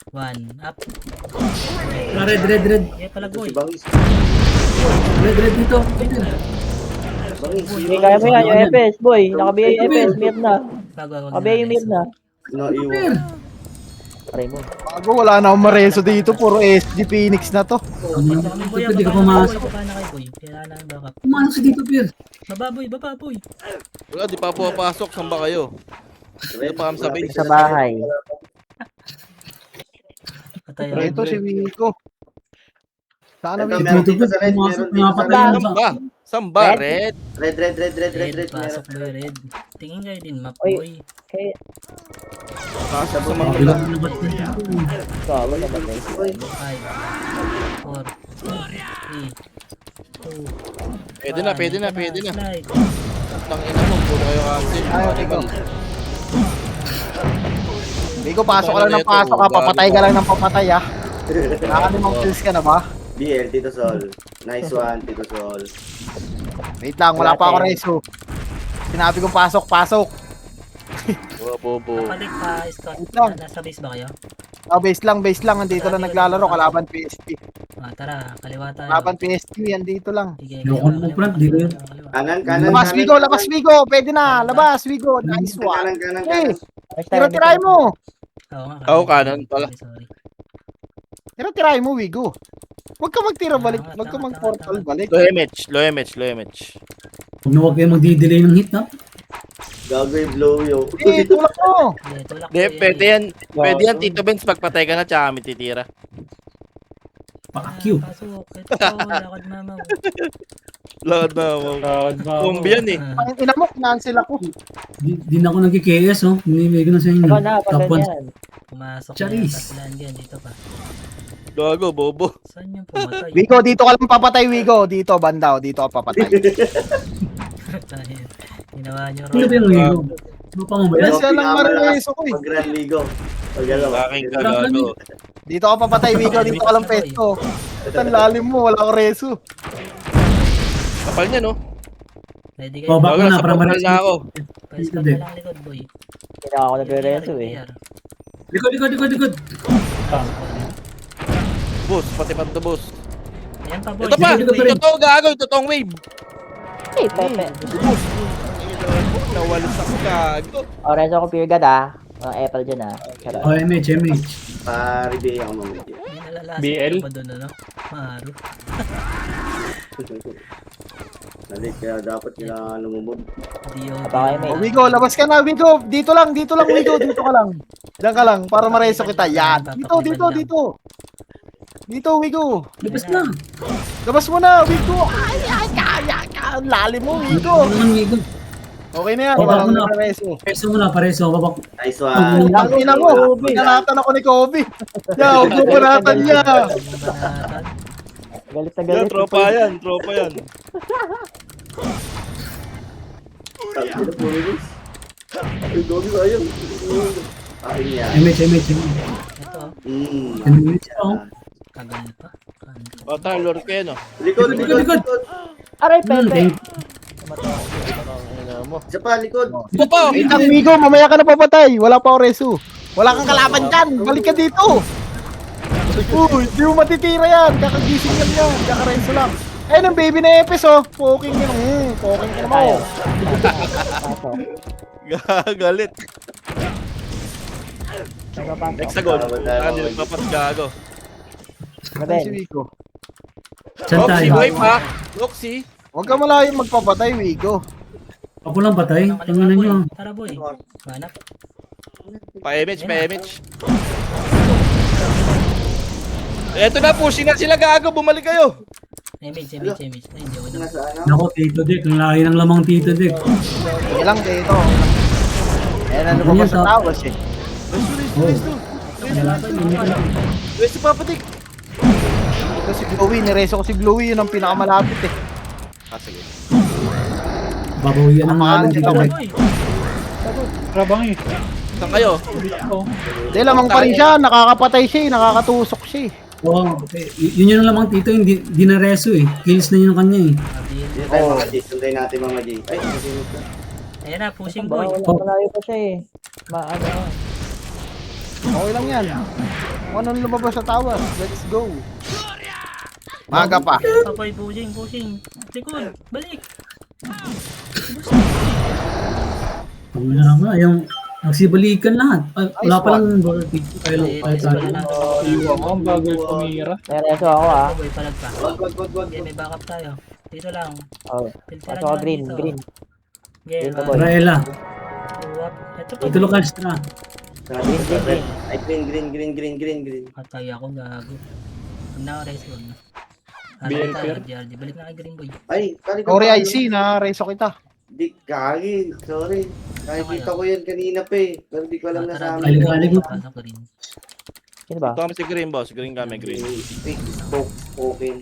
C: one. Up.
D: Red.
C: Yeah, palag
G: Ito
C: boy.
G: si Bangis.
D: Red dito.
G: Bangis.
E: Hindi, kaya mo yan. Yung FS, boy. Nakabigay yung FS. Mir na.
C: Bago.
E: Nakabigay yung Mir na.
G: Naiwan.
E: Try mo.
A: Bago, wala na akong mareso dito. Puro SG Phoenix na to.
D: Ano
C: Pasok kami boy.
D: Pwede ka
C: Baba
D: pumasok.
C: na kayo boy. Kailangan namin backup.
D: Pumasok si dito, Pier.
C: Baba boy.
B: Wala, di pa pumapasok. Saan ba kayo? Ano pa kami sa base?
E: Sa bahay.
C: Patay
A: Ito si Wico. Saan na
G: Ito,
A: Wigo?
G: meron dito sa red,
D: Pumasok
G: meron dito sa
D: nga
G: red.
D: pala.
B: Samba. Samba,
E: Red?
B: red.
G: Red.
C: Pasok boy, red. Tingin kayo din, map
E: Oy.
C: boy.
E: Kaya,
B: Pasok sa mga
D: Kabilang na ba't dito?
E: gawa na ba guys?
C: 5, 4, 3, 2,
B: Pwede na, pwede na, pwede na.
C: Slide.
B: Tangina mo, puro kayo kasi.
A: Ayaw, Wigo. Wigo, pasok ka
B: Paano
A: lang ng
B: na ito?
A: pasok ha. Papatay ka
B: Gago.
A: lang ng papatay ha. Nakalimang kills ka na ba?
G: BL, Tito Sol. Nice one, Tito Sol.
A: Wait lang, wala pa ako reso. Sinabi kong pasok.
B: Mga bobo.
C: Kapalik pa, Scott.
A: Wait lang.
C: Nasa base ba kayo?
A: Base lang. Andito lang naglalaro. Kalaban PSP.
C: Tara, kaliwa tayo.
A: Kalaban PSP, andito lang.
C: Sige,
D: Yung
C: kaliwa,
D: front, di ba yun?
C: kaliwa.
G: Kanan.
A: Labas Wigo. Pwede na. Labas Wigo. Nice one.
G: Kanan.
A: Eh, tira-tirahin mo.
C: Oo nga,
B: Oo, kanan pala.
C: Sorry.
A: Tira-tirahin mo, Wigo. Huwag ka magtira balik.
C: Tama,
A: Huwag ka
C: tama,
A: mag-portal
C: tama.
A: balik.
B: Low MH.
D: Huwag kayo magdi-delay ng hit, ha?
G: Gago yung blow yo.
A: Eh, tulak mo.
C: Hindi, tulak
B: Hindi,
C: ko
B: pwede yan. Pwede yan, Tito Benz, pagpatay ka na, tsaka kami titira.
D: Fuck you.
C: Pasok. Ito, lakad mama.
B: Lakad na mo. Zombie yan eh.
A: Ang ina mo, cancel ako.
D: Di na ako nag-KS, oh. Binibigay ko na sa inyo.
E: Ikaw na,
D: Top
E: patay
D: 1.
E: yan.
C: Pumasok na
D: Charis.
C: yan. Tasilan yan, dito pa.
B: Gago, bobo.
C: Saan yung pumatay?
A: Wigo, dito ka lang papatay, Wigo. Dito, bandaw. Dito ka papatay.
C: Tayo. Ginawa nyo
D: Ano ba yung Wigo? Ano pa mo ba yan?
A: Yes, yan ang marireso ko eh.
G: Pag Grand Ligo. Pag ano.
B: Aking kagago.
A: Dito ka papatay, Wigo. Dito ka lang pesto. Ito ang lalim mo. Wala ko reso.
B: Kapal niya, no?
C: Ready
D: Oh,
C: kayo?
D: back
B: Gago,
D: na,
B: sa
D: para
B: portal
D: maris.
B: na ako.
C: Pa-scout
D: Hindi.
C: na lang likod, boy.
E: Hindi na ako nagre-reso eh.
D: Likod.
B: Boss, pati panto boss.
C: Ayan pa, boy.
B: Ito pa!
D: Dito pa rin.
B: Ito gago, ito tong wave.
E: Hey, Pepe.
B: Nawalis ako gago.
E: O, reso ko pure god ah. Mga apple dyan ah. Charot.
D: Oh, MH.
G: Pa-rebay ako mamaya.
C: Hindi nalalasip
F: BL?
C: ka pa doon, ano? Maaro.
G: Nalit, kaya dapat kailangan lumubog.
C: DOD.
E: Baka kayo may-
A: O, Wigo, labas ka na, Wigo. Dito lang, Wigo. Dito ka lang. Diyan ka lang, para mareso kita. Yan. Dito. Dito, Wigo.
D: Labas na.
A: Labas mo na, Wigo. Ay. Ang lalim mo, Wigo.
D: Ano naman, Wigo?
A: Okay na yan,
D: Baba
A: walang
D: mo na.
A: mareso.
D: Peso mo na, pareso. Babak.
G: Nice one.
A: Ang ina mo, pinalatan ako ni Kobe. Yaw, bumunatan niya.
E: Galit na
B: Yan,
E: galit.
B: tropa yan.
G: Sabi ko na puro guys. Ay, gogi tayo. Ayun yan.
D: MH.
C: Ito,
D: MH, oh.
C: tagal pa. Kanto.
B: O, tayo, lord kayo, no?
G: Likod.
E: Aray, Pepe.
D: Thank
B: Ano mo?
G: Isa pa, likod.
B: Ito pa!
A: Wait lang, Wigo, mamaya ka na papatay. Wala pa ako reso. Wala kang kalaban dyan. Balik ka dito. Uy, di mo matitira yan. Kakagising lang yan. Kakareso lang. Eh, ng baby na Epes, oh. Poking ka na
E: Tayo.
A: mo.
E: Pasok.
B: Gagalit.
E: Nagpapasok.
B: Hexagon. Ano yung papat gago?
A: Ay, si
E: Mabel.
A: Wigo.
D: Saan
B: Roxy,
D: tayo?
B: wave ha? Roxy.
A: Huwag ka malayong magpapatay, Wigo.
D: Ako lang patay.
C: Kaliwa,
D: Tanginan
C: boy.
D: nyo.
C: Tara, boy. Manap.
B: Pa-image. Eto na, pushing na sila gago. Bumalik kayo.
C: Image. Ay, hindi ako doon.
G: Nasa ano?
D: Nako, Tito Dick. Ang laki ng lamang Tito Dick.
A: Sige lang, dito. Eh, ano ba ba sa tawas eh?
B: Where's si Papa Dick?
A: Ito si Bluey, nireso ko si Bluey, yun ang pinakamalapit eh.
B: Sige.
D: Babawian ng mga
A: Amahan
D: Tito
A: sila,
D: Dick.
C: Boy.
F: Trabang eh.
B: Saan kayo?
A: Hindi, lamang pa rin siya, nakakapatay siya eh, nakakatusok siya eh.
D: Oo, yun yung lamang Tito, hindi na reso eh. Kills na yun ang kanya eh.
C: Mabil.
G: Dito tayo mga G. Sunday natin mga G. Ay, nasinod ka.
C: Ayan na, pushing, boy.
E: Malayo pa siya eh. Maano.
A: Okay lang yan. Kung anong lumabas sa tawas, let's go. Maga pa.
C: Ayan pa, boy. Pushing. Likod. Balik.
D: Ang naman, yung nagsibalikan lahat. Wala pa lang Tito. Kaya lang, kaya tayo.
F: Iwan mo, ang bago yung pumira.
E: May reso ako ah.
C: Boy, palag pa.
G: Wag.
C: Okay, may backup tayo. Dito lang.
E: Oh.
C: Filteran
E: Pasok ako
C: lang
E: green.
C: dito.
E: Green
C: Game,
E: to boy.
D: Raela,
C: Uwap. Ito pa.
D: Tito Lucastra.
G: Green. Ay, green.
C: Patay ako, gago. Huwag na ako race, huwag na. Balik
F: BLPR.
C: tayo, RGRG. Balik na kay Green Boy.
G: Ay, kali ka
A: Sorry
G: pa,
A: IC, na reso kita.
G: Di, kagi. Sorry. Nakikita ko yan kanina pa eh. Pero di ko alam na sa
D: Balik,
G: amin.
D: balik mo.
C: Pasok ko rin.
E: Sino ba?
B: Ito kami si Green, boss. Green kami, Green.
G: Spoken.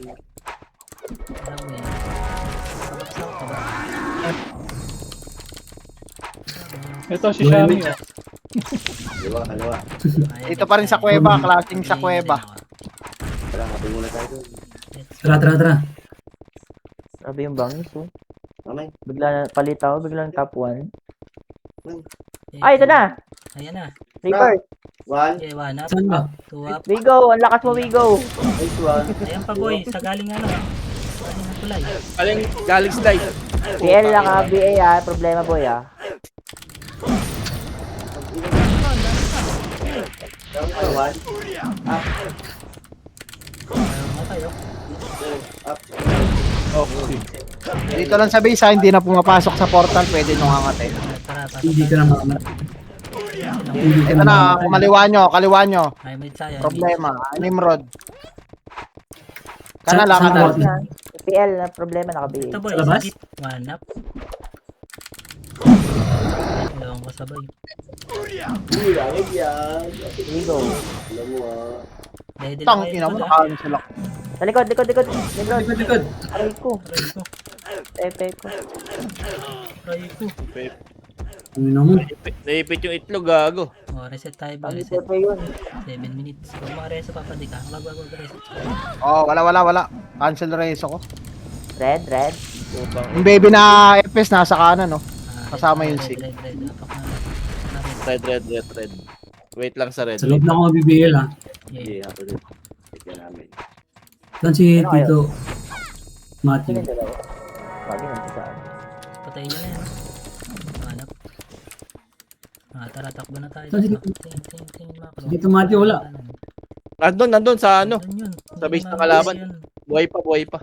C: Tara, uwi. Pasok ka ba?
F: Ito si Shami. Oh.
G: Kaliwa.
C: Ayan,
A: Dito pa rin sa kuweba, klaseng sa
C: Uwi
A: kuweba.
C: na rin ako.
G: Tara, hapin muna tayo doon.
D: Tara.
E: Grabe yung bangis, oh.
G: Mamay.
E: Bigla na, palitaw, biglang top 1.
C: Eh,
E: Ay, ito na!
C: Ayan na.
E: Reaper!
G: One.
C: Okay, one up.
D: Saan ba?
C: Two up.
E: Wigo! Ang lakas mo, Wigo!
G: Nice one.
C: Ayan pa, boy. Sa galing ano. Galing ng tulay.
B: Galing, galing slide.
E: PL lang ah, BA ah. Problema, boy ah.
G: One.
C: Ano tayo?
G: Up.
F: Okay.
A: Dito lang sa base ha, hindi na pumapasok sa portal, pwede nyo hangatin.
C: Tara, pasok
D: Hindi ka
C: tayo.
D: na makamat. Hindi ka
A: Ito
D: na
A: na,
D: makamat.
A: kaliwa nyo.
C: Ay, may tayo.
A: Problema, Nimrod. Kana lang,
D: Saan
A: kana.
D: ba?
E: PL na problema, naka-BA.
C: Ito, boy.
D: Labas?
C: Sakit. One up. Dalawang kasabay.
G: Uy, ayag yan.
E: Wigo.
G: Alam mo ah.
C: Dahil
A: Tang, ina mo, nakaano sila.
E: Sa likod. Nimrod.
D: Likod.
E: Aray ko.
C: Aray ko.
E: Pepe ko.
C: Aray ko.
D: Ang ina mo.
B: Naipit yung itlog, gago.
C: Oh, reset tayo ba?
E: Ang
C: Reset.
E: Pepe yun.
C: 7 minutes. Kung makareso papadi ka. Wag reset.
A: Oh, wala. Cancel reso ko.
E: Red.
A: Yung baby na FPS nasa kanan, no?
C: Ah,
A: Kasama yung
C: red,
A: sig.
C: Red. Apak na.
B: Red. Wait lang sa red.
D: Sa loob na ako mabibigil ha.
G: Hindi, hapon din. Tignan namin.
D: Saan si
E: Ano kayo?
D: Tito?
E: Sino
D: Matthew.
E: yung dalawa? Bagay nang saan.
C: Patayin nyo na yan. Hanap. Tara, takbo na tayo.
D: Saan si Tito?
C: Ting, macro.
D: Dito Matthew wala.
B: Nandun sa ano.
C: Nandun yun.
B: Sa base ng
C: Hindi
B: kalaban.
C: yun.
B: Buhay pa.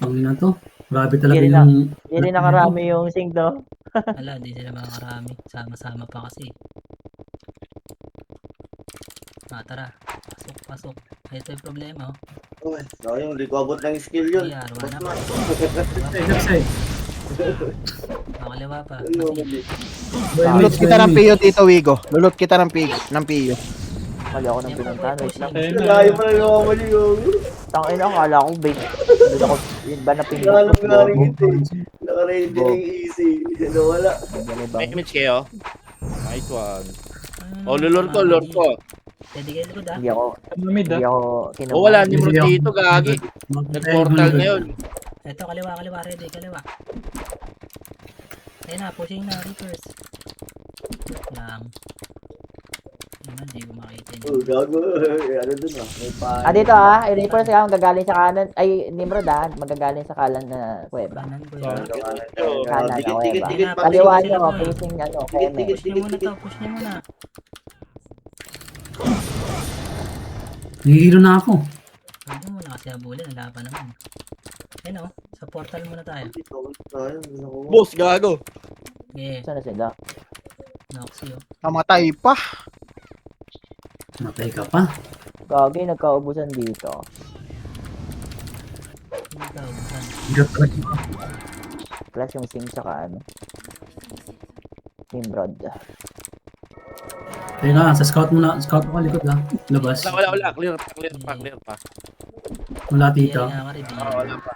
D: Ang ina to. Grabe talaga
E: Hindi
D: yung...
E: Hindi rin nakarami yung sing do.
C: Wala, di sila makakarami. Sama-sama pa kasi. Tara. Pasok. Ito yung problema, oh.
G: Uy, sayang, hindi ko abot ng skill yun.
C: PR, one up.
D: Left side.
C: Nakaliwa pa.
G: Ano,
C: Pati.
G: mali.
A: Lulot kita ng PO dito, Wigo. Lulot kita ng PO.
E: Mali ako nang pinuntahan. Wait lang.
F: Ayun
G: Layo
F: na.
G: pa lang ako mali ko.
E: Tangin ako, akala ko bait. Doon ako, yun ba na
G: Wala
E: pinuntahan?
G: lang galing ito eh. Naka-ready ng easy. Ano, wala.
B: May image kayo. Nice one.
C: Ano,
B: Oh, lulor ko.
C: Pwede kayo likod, ah.
E: Hindi ako,
F: Mid
E: hindi
F: ah.
E: ako kinuha.
B: Oh, wala ni Nimrod dito, gagi. Nag-portal na yun.
C: Ito, kaliwa. Ready, kaliwa. Ayun na, pushing na. Reverse. Wait lang. Hindi ko makita yun.
G: Oh, gago. Ano dun ah. May pa.
E: Dito ah, i-refer siya magagaling sa kanan. Ay, Nimrod ah, magagaling sa kanan na kuweba.
C: Kanan ko
F: Oh.
C: yun.
E: Kanan na kuweba.
G: Dikit pa.
E: Kaliwa
C: Sila
E: nyo,
C: po eh.
E: facing ano,
G: Dikit,
E: keme.
G: dikit.
C: Push niyo muna to. Push niyo muna.
D: Nahihilo na ako.
C: Huwag mo muna kasi habulin. Wala pa naman. Ayun oh. Sa portal muna tayo.
B: Boss, gago.
C: Okay.
E: Saan na sila?
C: Noxy oh.
A: Namatay pa.
D: Matay ka pa.
E: Gagi, nagkaubusan dito.
C: Hindi ka ubusan.
D: Hirap talaga.
E: Plus yung sing tsaka ano. Nimrod.
D: Teka, sa scout muna. Scout mo ka likod ha. Labas.
B: Wala. Clear pa.
D: Wala
C: Hindi
D: tito.
C: nga ka rin.
B: Wala pa.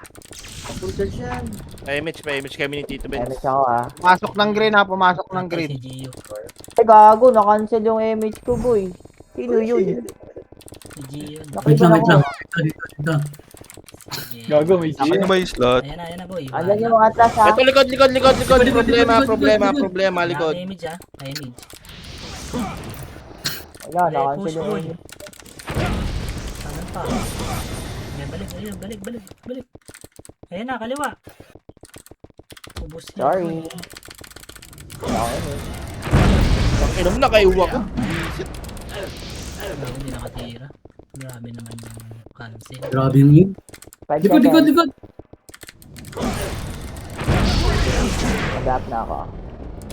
G: Punta siya.
B: Pa image kami ni Tito Ben.
E: MH ako ah.
A: Pumasok ng green ha, pumasok ng green.
C: Si Gio.
E: Eh gago, na-cancel yung MH ko boy. Sino yun?
C: Si Gio.
D: Wait lang.
E: Nakita
D: Dito.
C: Sige.
F: Gago, may G.
H: Ano ba yung slot?
C: Ayan na boy.
E: Andyan yung mga atlas ha.
B: Ito, likod. Problema, likod.
C: Image ah. Image.
E: Wala,
C: Ay,
E: na-cancel
C: push
E: yung
C: boy.
E: MH.
C: Kanan pa. Okay, balik. Ayan na, kaliwa. Ubus niya.
E: Sorry. Wala ako MH.
B: Ang ina mo na kayuwa ko.
C: Grabe, hindi nakatira. Grabe naman yung cancel.
D: Grabe yung yun.
E: 5
D: Likod.
E: seconds. Mag-up na ako.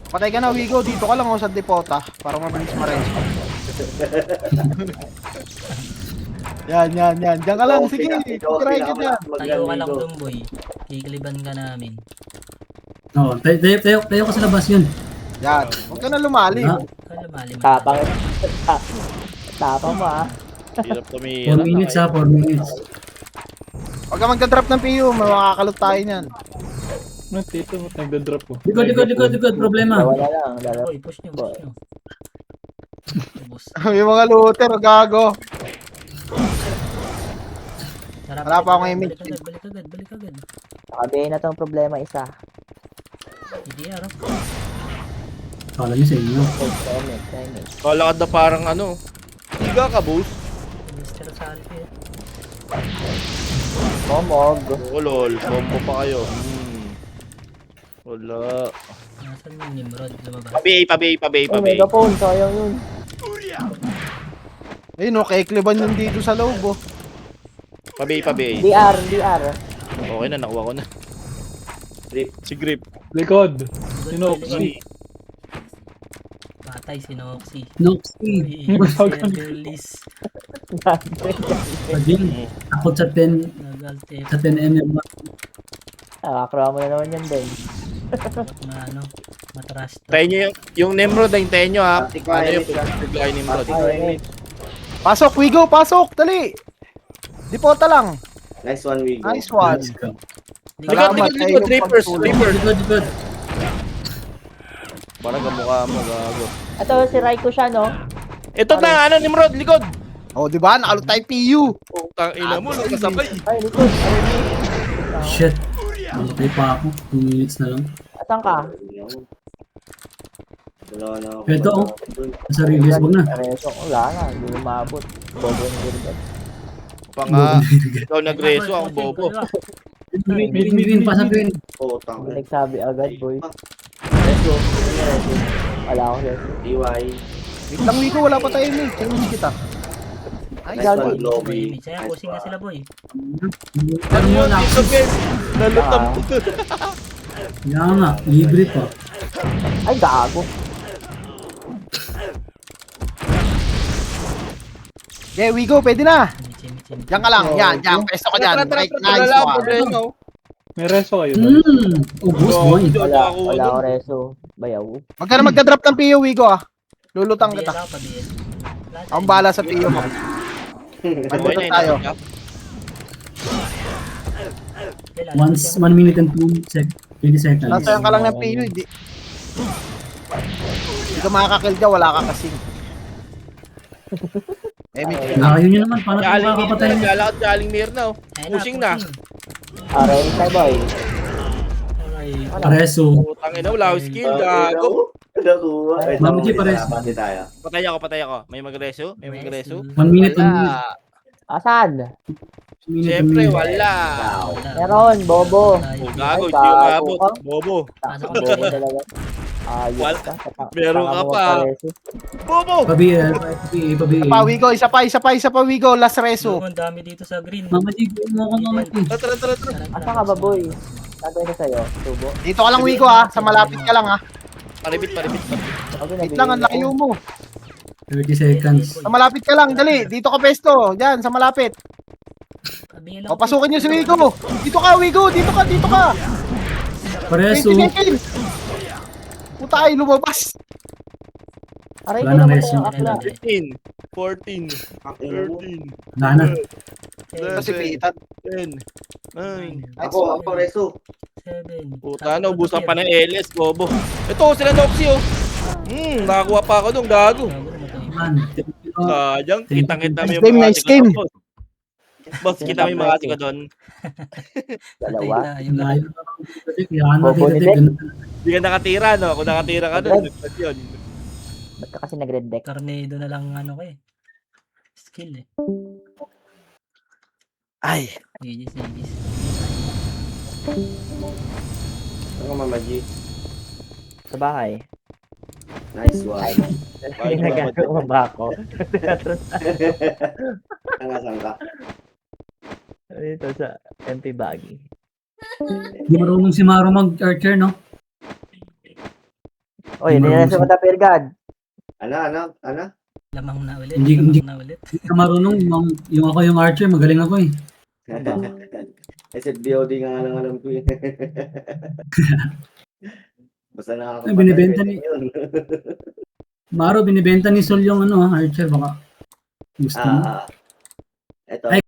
A: Patay ka na, Wigo. Dito ka lang sa depota para mabilis ma-reso. Yan. Diyan ka lang, sige.
G: Ikaw,
A: Try ka
G: ikaw,
A: dyan.
C: Tayo ka lang
G: Ligo.
C: dun, boy. Kikliban ka namin.
D: Oo, tayo ka sa labas yun.
A: Yan. Huwag ka na lumalim.
D: Ah,
C: Kaya lumalim.
E: Tapang. Tapang mo ah.
B: Hirap tumira.
D: 4 minutes ha, 4 minutes.
A: Huwag ka magka-drop ng PU, makakalot tayo niyan.
F: No, Tito, nagda-drop ko.
D: Likod, problema.
E: Wala lang. Dalawa.
C: Boy, push nyo, push nyo. Ubus.
A: Yung mga looter, gago.
C: Tara,
A: Wala pa akong image.
C: Balik agad.
E: Sabihin na tong problema isa.
C: Hindi, araw.
D: Kala niyo sa inyo.
E: Timing.
B: Kalakad na parang ano. Higa ka, boss.
C: Mr. Salvi.
E: Momog.
B: Oo, lol. Combo pa kayo. Wala.
C: Nasaan yung Nimrod? Lumabas.
B: Pabay.
E: Oh, megaphone. Sayang yun.
A: Ayun, okay, kliban yun dito sa loob, oh.
B: Pabay.
E: DR.
B: Okay na, nakuha ko na. Si Grip.
F: Likod.
C: Good
F: Sinoxy.
C: Patay si Noxy.
D: Noxy.
C: Uy, Serverless.
D: Pagin, takot sa 10
C: Nagalte.
D: sa 10 mm.
E: Nakakroa mo na naman yan, Ben.
C: Na ano, matras to.
B: Tayo nyo yung Nimrod, hintayin nyo ha.
G: Antik
B: Ano yung
G: Violet.
B: bigay Nimrod?
E: Ay,
A: Pasok, Wigo, pasok, dali. Dipota lang.
G: Nice one, Wigo.
A: Nice one. Salamat sa iyong
B: Reapers.
A: pagtulong.
D: Likod.
B: Parang kamukha mo, gago.
E: ito si Raiko siya, no?
B: Ito na, ano Nimrod, likod.
A: Oh, di ba? Nakalot tayo PU.
B: Putang ina mo, nakasabay.
E: Ay, likod.
D: Shit. Namatay pa ako. 2 minutes na lang.
E: Asan ka?
G: Wala na ako.
D: Ito, oh. Nasa release, wag na.
E: Reso, wala na. Hindi umabot. Bobo ng Gilbert.
B: Pa nga, ikaw nagreso, ako bobo.
D: Green, pasa green.
G: Oo, tama.
E: Hindi nagsabi agad, boy.
G: Reso.
E: Wala ako reso.
G: DY.
A: Wait lang, Wigo, wala pa tayo, mate. Challenge kita. Ay,
G: Nice
A: gago.
G: one, Lobby.
C: Saya, pusing na sila, boy.
B: Ano yun, dito game? Nalutang
E: Ah.
B: ko.
D: Kaya nga, libre pa.
E: Ay, gago.
A: Yeah, Wigo, pwede na.
C: Michi.
A: Diyan ka lang. Yan. Pesto ka dyan. Right, nice one.
B: Problema.
F: May reso kayo ba?
D: Ubus boy.
E: Wala ako reso. Bayaw.
A: Huwag ka na magdadrop ng PU, Wigo, ah. Lulutang
C: Pabiel
A: kita.
C: ako, pabiel.
A: Akong bahala sa PU mo. Magdadrop tayo.
D: Once 1 minute and 20 seconds.
A: Nasayang ka lang ng PU, hindi. Hindi ka makakakill dyan, wala ka kasing. Image ka na.
D: Nakayo nyo naman, paano
B: Galing
D: kung makakapatay
B: Mirna,
D: nyo?
B: galakad galing Mirna. Oh. Pushing na.
E: Aray, tayo, boy.
C: Aray.
D: Pareso.
B: Putang ina, wala akong skill, gago.
G: Nakuha. Ay,
D: Mami G,
G: tama,
D: pares.
G: pati tayo.
B: Patay ako. May magreso?
D: 1 minute, 1 minute.
B: Wala.
E: Asan?
B: Siyempre, wala.
G: Wow.
E: Meron, bobo.
B: Oh, gago,
E: Ay,
B: hindi yung
E: gago
B: mabot.
E: ka.
B: Bobo.
E: Bobo talaga. Ayos
B: Wala.
E: ka.
B: Meron
E: Tanga
B: ka
E: mo
B: pa.
E: magpareso.
B: Bobo!
D: Pabiel,
A: Isa pa, Wigo. Isa pa, Wigo. Last reso.
C: Ang dami dito sa green.
D: Mama G, mo ako mamatay.
B: Tara.
E: Asan ka ba, boy? Gagawin ko sa'yo. Tubo.
A: Dito ka lang, Wigo, ah. Sa malapit ka lang, ah.
B: Paribit.
E: Okay,
A: Wait lang, ang layo mo.
D: 30 seconds.
A: Sa malapit ka lang, dali. Dito ka pesto. Yan, sa malapit.
C: Pabiel
A: O, pasukin niyo si Wigo. Dito ka, Wigo. Dito ka.
D: Pareso.
A: 20 seconds. Puta ay lumabas.
E: Aray ko
D: Wala nang
E: naman
D: reso.
E: tayo, akla.
B: 15, 14,
G: Ang ina mo.
B: 13,
D: Wala na.
A: Kasi pitan.
B: 10, 9.
G: Ako, Reso.
C: 7.
B: Puta na, ubusan pa ng LS, bobo. Ito, sila Noxy, oh. Nakakuha pa ako nung gago.
D: Man.
B: Sayang, kitang-kita mo
A: Nice
B: yung
A: game,
B: mga
A: nice
B: ko
A: game.
B: doon. Boss, kita mo yung mga ko doon.
E: Dalawa.
D: Layo na ako. Kaya na
E: Bobo ni
D: dito.
B: Hindi ka nakatira, no? Kung nakatira ka doon, nagpad yun.
E: Ba't ka kasi nag-red deck?
C: Tornado na lang ano ko eh. Skill eh.
A: Ay.
C: GG's.
G: Ano Mama G?
E: Sa bahay.
G: Nice one.
B: Ay,
E: Nagagawa ba ako?
G: Saan ka?
E: Dito sa MP Baggy.
D: Hindi marunong si Maro mag-archer, no?
E: Oy, hindi na sa Matapirgad.
G: Ano?
C: Lamang na ulit.
D: Hindi-
C: Lamang na ulit.
D: Hindi ka marunong, yung ako yung archer, magaling ako eh.
G: SFBOD nga lang alam ko yun. Basta
D: Ay,
G: nakakapatay.
D: binibenta
G: pwede
D: ni-
G: yun.
D: Maro, binibenta ni Sol yung archer, baka gusto mo.
G: Ah,